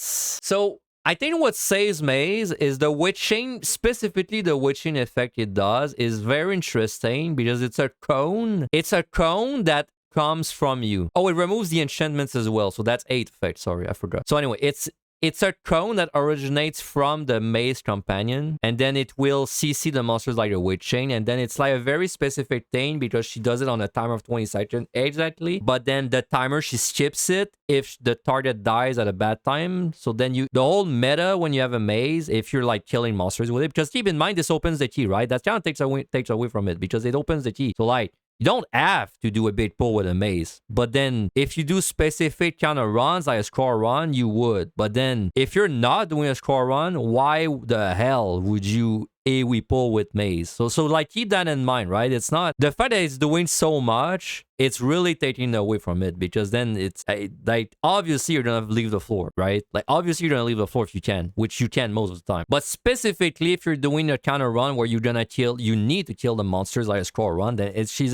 So I think what saves Maze is the witching, specifically the witching effect it does is very interesting, because it's a cone. It's a cone that comes from you. Oh, it removes the enchantments as well. So that's 8 effects. Sorry, I forgot. So anyway, it's a cone that originates from the Maze companion, and then it will CC the monsters like a witch chain, and then it's like a very specific thing because she does it on a timer of 20 seconds exactly, but then the timer, she skips it if the target dies at a bad time. So then the whole meta when you have a Maze, if you're, like, killing monsters with it, because keep in mind, this opens the key, right? That kind of takes away from it, because it opens the key. So, like, you don't have to do a big pull with a Maze. But then if you do specific kind of runs, like a scroll run, you would. But then if you're not doing a scroll run, why the hell would you AoE pull with Maze? So like, keep that in mind, right? It's not the fact that it's doing so much, it's really taking away from it, because then it's like, obviously you're gonna leave the floor, right? Like, obviously you're gonna leave the floor if you can, which you can most of the time. But specifically if you're doing a kind of run where you need to kill the monsters like a scroll run, then she's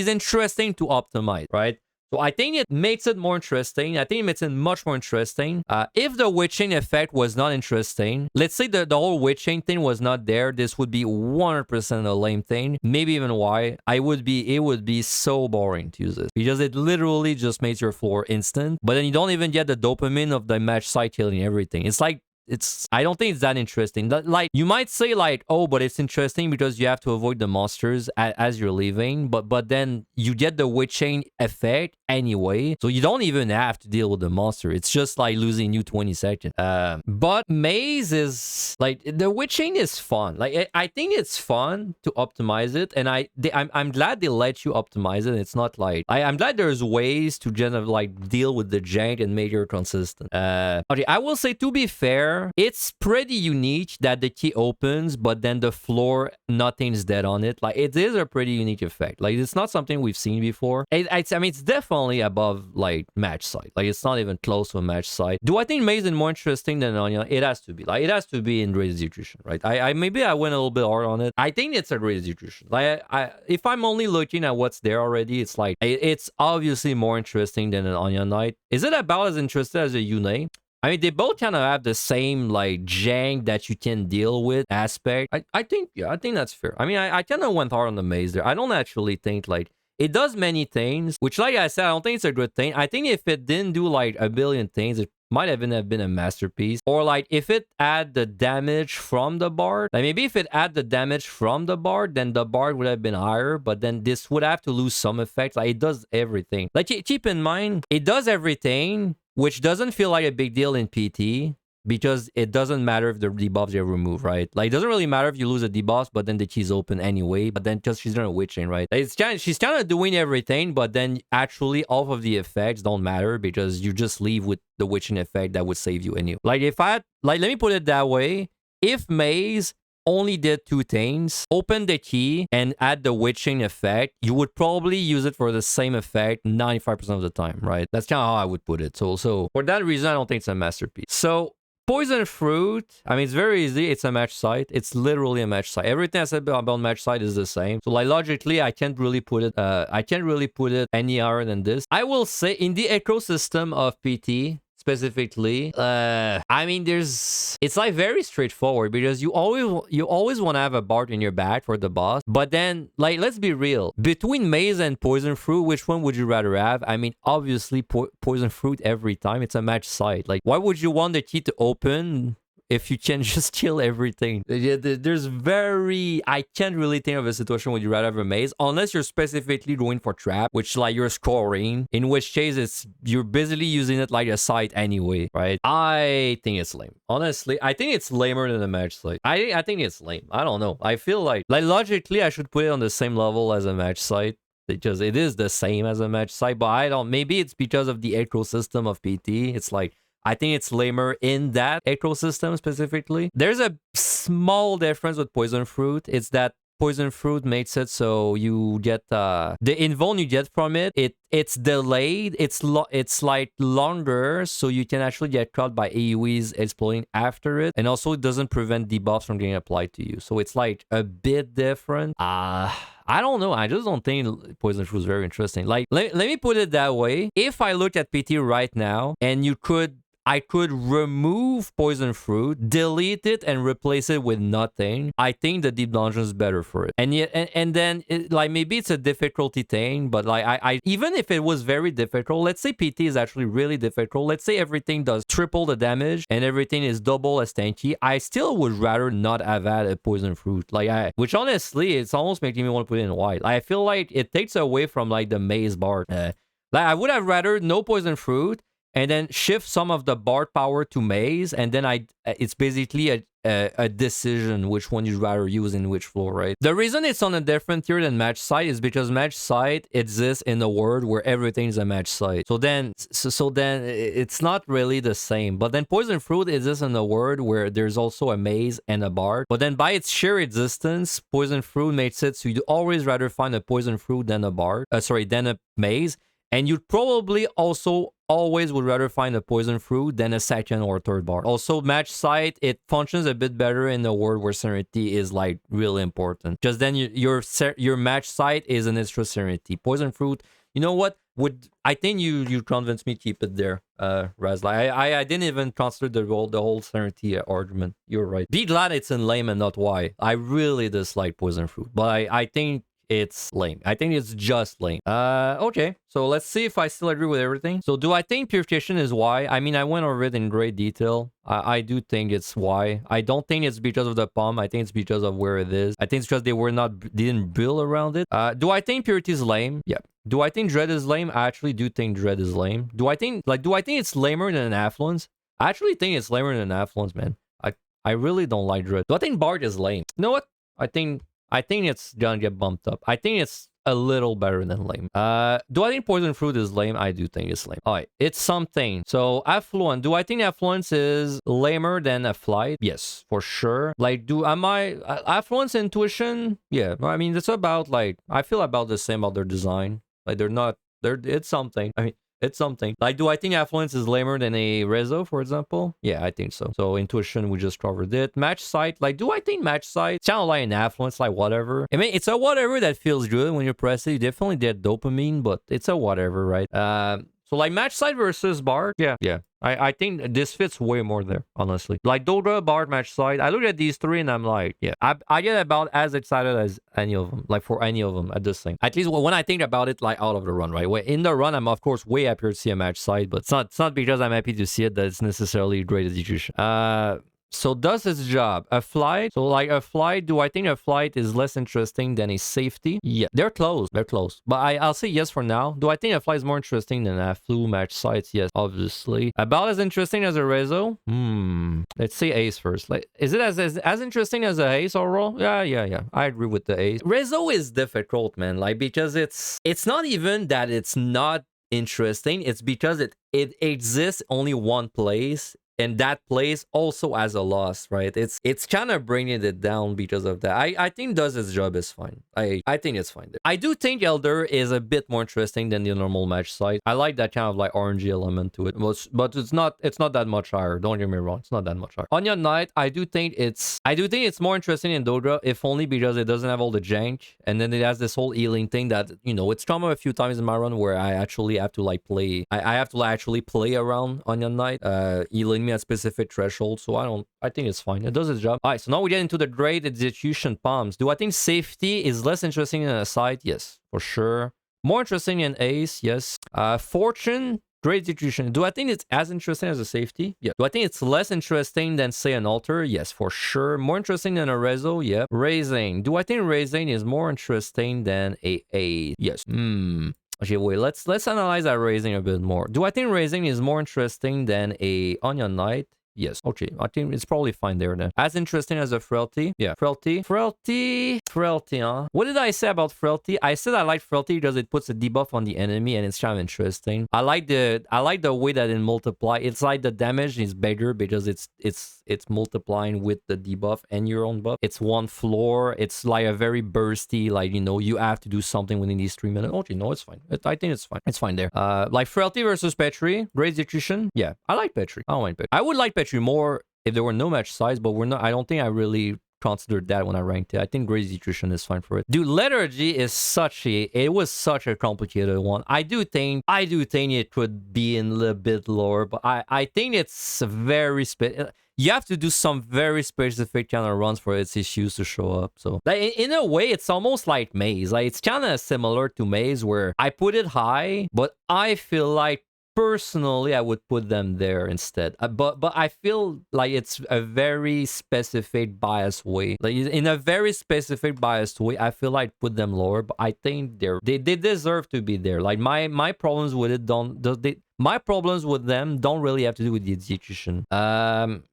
interesting to optimize, right? So I think it makes it more interesting. I think it makes it much more interesting. If the witching effect was not interesting, let's say the whole witching thing was not there, this would be 100% a lame thing. Maybe even why. It would be so boring to use this, because it literally just makes your floor instant, but then you don't even get the dopamine of the Magicite killing everything. It's like, I don't think it's that interesting. Like, you might say, like, oh, but it's interesting because you have to avoid the monsters as you're leaving, but then you get the witching effect anyway, so you don't even have to deal with the monster. It's just like losing you 20 seconds. But Maze is, like, the witching is fun. Like, I think it's fun to optimize it, and I'm glad they let you optimize it. It's not like, I'm glad there's ways to kind of, like, deal with the jank and make it consistent. Okay, I will say, to be fair, it's pretty unique that the key opens, but then the floor, nothing's dead on it. Like, it is a pretty unique effect. Like, it's not something we've seen before. I mean, it's definitely above, like, Magicite. Like, it's not even close to a Magicite. Do I think Maze is more interesting than Anya? It has to be. Like, it has to be in great execution, right? Maybe I went a little bit hard on it. I think it's a great execution. Like, if I'm only looking at what's there already, it's like, it's obviously more interesting than an Anya Knight. Is it about as interesting as a Unei? I mean, they both kind of have the same, like, jank that you can deal with aspect. I think that's fair. I mean, I kind of went hard on the Maze there. I don't actually think, like, it does many things, which, like I said, I don't think it's a good thing. I think if it didn't do, like, a billion things, it might even have been a masterpiece. Or, like, if it had the damage from the bard, like, maybe if it had the damage from the bard, then the bard would have been higher, but then this would have to lose some effects. Like, it does everything. Like, keep in mind, it does everything, which doesn't feel like a big deal in PT, because it doesn't matter if the debuffs get removed, right? Like, it doesn't really matter if you lose a debuff, but then the key's open anyway. But then just she's not witching, right? She's kind of doing everything, but then actually all of the effects don't matter because you just leave with the witching effect that would save you anyway. Like, if I let me put it that way, if Maze only did two things, open the key and add the witching effect, you would probably use it for the same effect 95% of the time, right? That's kind of how I would put it. So for that reason, I don't think it's a masterpiece. So Poison Fruit, I mean, it's very easy. It's a Magicite. It's literally a Magicite. Everything I said about Magicite is the same. So like logically, I can't really put it any higher than this. I will say in the ecosystem of PT, specifically, I mean, it's like very straightforward because you always want to have a Bard in your bag for the boss. But then, like, let's be real, between Maze and Poison Fruit, which one would you rather have? I mean, obviously Poison Fruit every time. It's a Magicite. Like, why would you want the key to open if you can just kill everything? I can't really think of a situation where you rather have a Maze, unless you're specifically going for trap, which like you're scoring, in which case you're basically using it like a site anyway, right? I think it's lame. Honestly, I think it's lamer than a Magicite. I think it's lame. I don't know. I feel like logically I should put it on the same level as a Magicite, because it is the same as a Magicite, but I don't. Maybe it's because of the ecosystem of PT. It's like, I think it's lamer in that ecosystem specifically. There's a small difference with Poison Fruit. It's that Poison Fruit makes it so you get the invuln you get from it's delayed. It's like longer, so you can actually get caught by AoEs exploding after it, and also it doesn't prevent debuffs from getting applied to you. So it's like a bit different. I don't know. I just don't think Poison Fruit is very interesting. Like, let me put it that way. If I look at PT right now, and I could remove Poison Fruit, delete it, and replace it with nothing, I think the Deep Dungeon is better for it. And yet, and then, like, maybe it's a difficulty thing, but like, I even if it was very difficult, let's say PT is actually really difficult, let's say everything does triple the damage and everything is double as tanky, I still would rather not have had a Poison Fruit. Like, which honestly, it's almost making me want to put it in white. I feel like it takes away from like the Maze Bard. Like, I would have rather no Poison Fruit, and then shift some of the Bard power to Maze, and then it's basically a decision which one you'd rather use in which floor, right? The reason it's on a different tier than Magicite is because Magicite exists in a world where everything's a Magicite. So then it's not really the same. But then Poison Fruit exists in a world where there's also a Maze and a Bard. But then by its sheer existence, Poison Fruit makes it so you'd always rather find a Poison Fruit than a Bard. Than a Maze. And you'd probably also always would rather find a Poison Fruit than a second or third Bard. Also, Magicite, it functions a bit better in a world where Serenity is like really important. Just then your Magicite is an extra Serenity. Poison Fruit, you know what? I think you convinced me to keep it there, Raz. Like, I didn't even consider the whole Serenity argument. You're right. Be glad it's in lame and not why. I really dislike Poison Fruit, but I think it's lame. I think it's just lame. Okay, so let's see if I still agree with everything. So do I think Purification is why? I mean, I went over it in great detail. I do think it's why. I don't think it's because of the POM. I think it's because of where it is. I think it's because they didn't build around it. Do I think Purity is lame? Yeah. Do I think Dread is lame? I actually do think Dread is lame. Do I think it's lamer than an Affluence? I actually think it's lamer than an Affluence, man. I really don't like Dread. Do I think Bard is lame? You know what? I think it's gonna get bumped up. I think it's a little better than lame. Do I think Poison Fruit is lame? I do think it's lame. All right, it's something. So Affluence. Do I think Affluence is lamer than a Flight? Yes, for sure. Like, Affluence Intuition? Yeah, I mean, it's about like, I feel about the same about their design. Like, it's something. I mean, it's something. Like, do I think Affluence is lamer than a Rezo, for example? Yeah, I think so. So Intuition, we just covered it. Magicite, like, do I think Magicite sound like an Affluence, like whatever? I mean, it's a whatever that feels good when you press it. You definitely get dopamine, but it's a whatever, right? So like Magicite versus Bard, yeah. I think this fits way more there, honestly. Like Doga, Bard, Magicite. I look at these three and I'm like, yeah. I get about as excited as any of them, like for any of them at this thing. At least when I think about it, like out of the run, right? In the run, I'm of course way happier to see a Magicite, but it's not because I'm happy to see it that it's necessarily great execution. So does its job. A flight. So like a flight, do I think a flight is less interesting than a safety? Yeah, they're close. They're close. But I'll say yes for now. Do I think a flight is more interesting than a flu Magicites? Yes, obviously. About as interesting as a Rezo? Let's say Ace first. Like, is it as interesting as a Ace overall? Yeah. I agree with the Ace. Rezo is difficult, man. Like, because it's not even that it's not interesting. It's because it exists only one place, and that place also has a loss, right? It's kind of bringing it down because of that. I think does its job is fine. I think it's fine there. I do think Elder is a bit more interesting than the normal Magicite. I like that kind of like orangey element to it, but it's not that much higher. Don't get me wrong, it's not that much higher. Onion Knight, I do think it's more interesting in Doga, if only because it doesn't have all the jank, and then it has this whole healing thing that, you know, it's come up a few times in my run where I actually have to like play. I have to like, actually play around Onion Knight, healing me at specific thresholds, so I think it's fine. It does its job. All right, so now we get into the great execution poms. Do I think safety is less interesting than a side? Yes, for sure. More interesting than ace? Yes. Fortune, great execution. Do I think it's as interesting as a safety? Yeah. Do I think it's less interesting than, say, an altar? Yes, for sure. More interesting than a rezo? Yeah. Raising. Do I think raising is more interesting than a yes. Okay, wait, let's analyze that raising a bit more. Do I think raising is more interesting than a Onion Knight? Yes. Okay, I think it's probably fine there then. As interesting as a Frailty? Yeah. Frailty, huh? What did I say about Frailty? I said I like Frailty because it puts a debuff on the enemy and it's kind of interesting. I like the way that it multiply. It's like the damage is bigger because it's multiplying with the debuff and your own buff. It's one floor. It's like a very bursty, like, you know, you have to do something within these 3 minutes. Okay, no, it's fine. I think it's fine. It's fine there. Like Frailty versus Petri, great execution. Yeah, I like Petri. I don't mind Petri. I would like Petri more if there were no match size, but we're not. I don't think I really considered that when I ranked it. I think great execution is fine for it. Dude, Lethargy is it was such a complicated one. I do think it could be in a little bit lower, but I think it's very you have to do some very specific kind of runs for its issues to show up. So like, in a way, it's almost like Maze. Like, it's kind of similar to Maze where I put it high, but I feel like personally I would put them there instead. But I feel like it's a very specific biased way. Like, in a very specific biased way, I feel like put them lower, but I think they deserve to be there. Like, my problems with it my problems with them don't really have to do with the execution.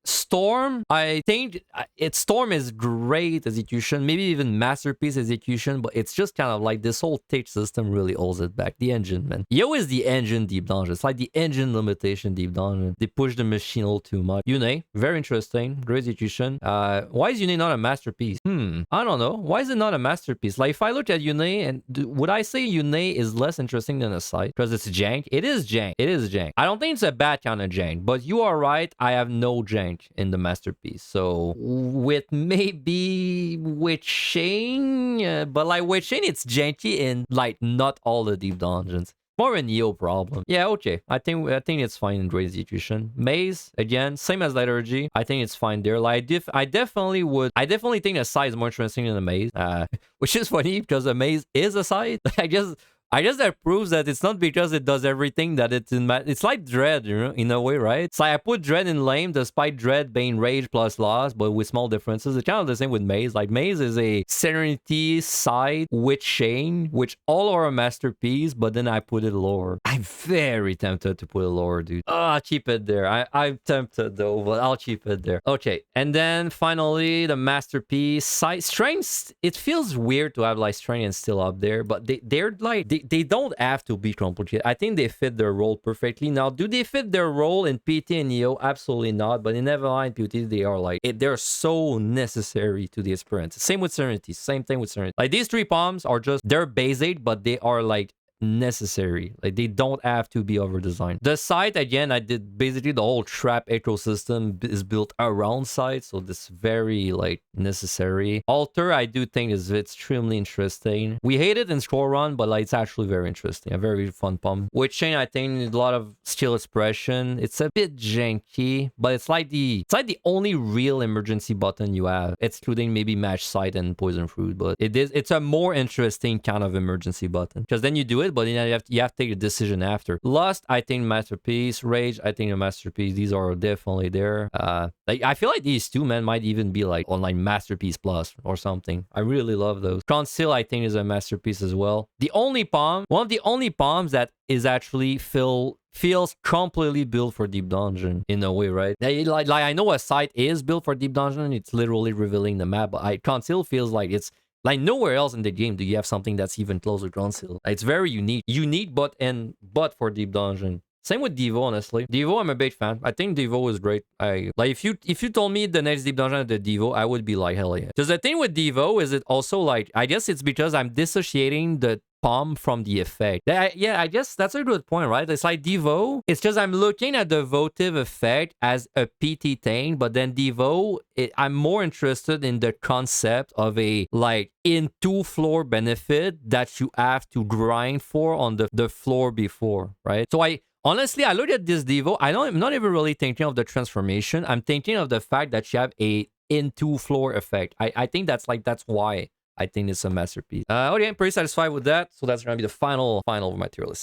Storm, I think Storm is great execution, maybe even masterpiece execution, but it's just kind of like this whole take system really holds it back. The engine, man. Yo is the engine deep dungeon. It's like the engine limitation deep dungeon. They push the machine a little too much. Unei, very interesting, great execution. Why is Unei not a masterpiece? I don't know. Why is it not a masterpiece? Like, if I look at Unei, and would I say Unei is less interesting than a site? Because it's jank? It is jank. It is jank. I don't think it's a bad kind of jank, but you are right. I have no jank in the masterpiece. So with Shane, but like with Shane, it's janky in like not all the deep dungeons. More a Neo problem. Yeah, okay. I think it's fine in great execution. Maze, again, same as Lethargy. I think it's fine there. Like, I definitely think a side is more interesting than a Maze. Which is funny because a Maze is a side. I guess that proves that it's not because it does everything that it's in. It's like Dread, you know, in a way, right? So I put Dread in lame, despite Dread being rage plus loss, but with small differences. It's kind of the same with Maze. Like, Maze is a Serenity side with Shane, which all are a masterpiece, but then I put it lower. I'm very tempted to put it lower, dude. I'll keep it there. I'm tempted though, but I'll keep it there. Okay, and then finally the masterpiece side strengths. It feels weird to have like strength still up there, but they're like they don't have to be complicated. I think they fit their role perfectly. Now, do they fit their role in PT and Neo? Absolutely not. But in Everline PT, they are like they're so necessary to the experience. Same with Serenity. Same thing with Serenity. Like, these three poms are just, they're basic, but they are like necessary. Like, they don't have to be over designed. The site, again, I did basically the whole trap ecosystem is built around site, so this very like necessary. Alter, I do think is extremely interesting. We hate it in score run, but like, it's actually very interesting, a very fun pump. With Chain, I think a lot of skill expression. It's a bit janky, but it's like the only real emergency button you have, excluding maybe Magicite and Poison Fruit. But it's a more interesting kind of emergency button, because then you do it good, but then you have to take a decision after. Lust, I think masterpiece. Rage, I think a masterpiece. These are definitely there. Like I feel like these two men might even be like online masterpiece plus or something. I really love those. Conceal, I think, is a masterpiece as well. The only palm, one of the only palms that is actually feels completely built for deep dungeon in a way, right? Like I know a site is built for deep dungeon. It's literally revealing the map, but Conceal feels like it's like nowhere else in the game do you have something that's even closer to Conceal. It's very unique, but for deep dungeon. Same with Devo, honestly. Devo, I'm a big fan. I think Devo is great. Like if you told me the next deep dungeon is the Devo, I would be like, hell yeah. Because the thing with Devo is it also like, I guess it's because I'm dissociating the palm from the effect. Yeah, I guess that's a good point, right? It's like Devo. It's just I'm looking at the votive effect as a PT thing, but then Devo, I'm more interested in the concept of a like into floor benefit that you have to grind for on the floor before, right? So honestly, I look at this Devo. I'm not even really thinking of the transformation. I'm thinking of the fact that you have a into floor effect. I think that's why I think it's a masterpiece. Okay, I'm pretty satisfied with that. So that's gonna be the final of my tier list.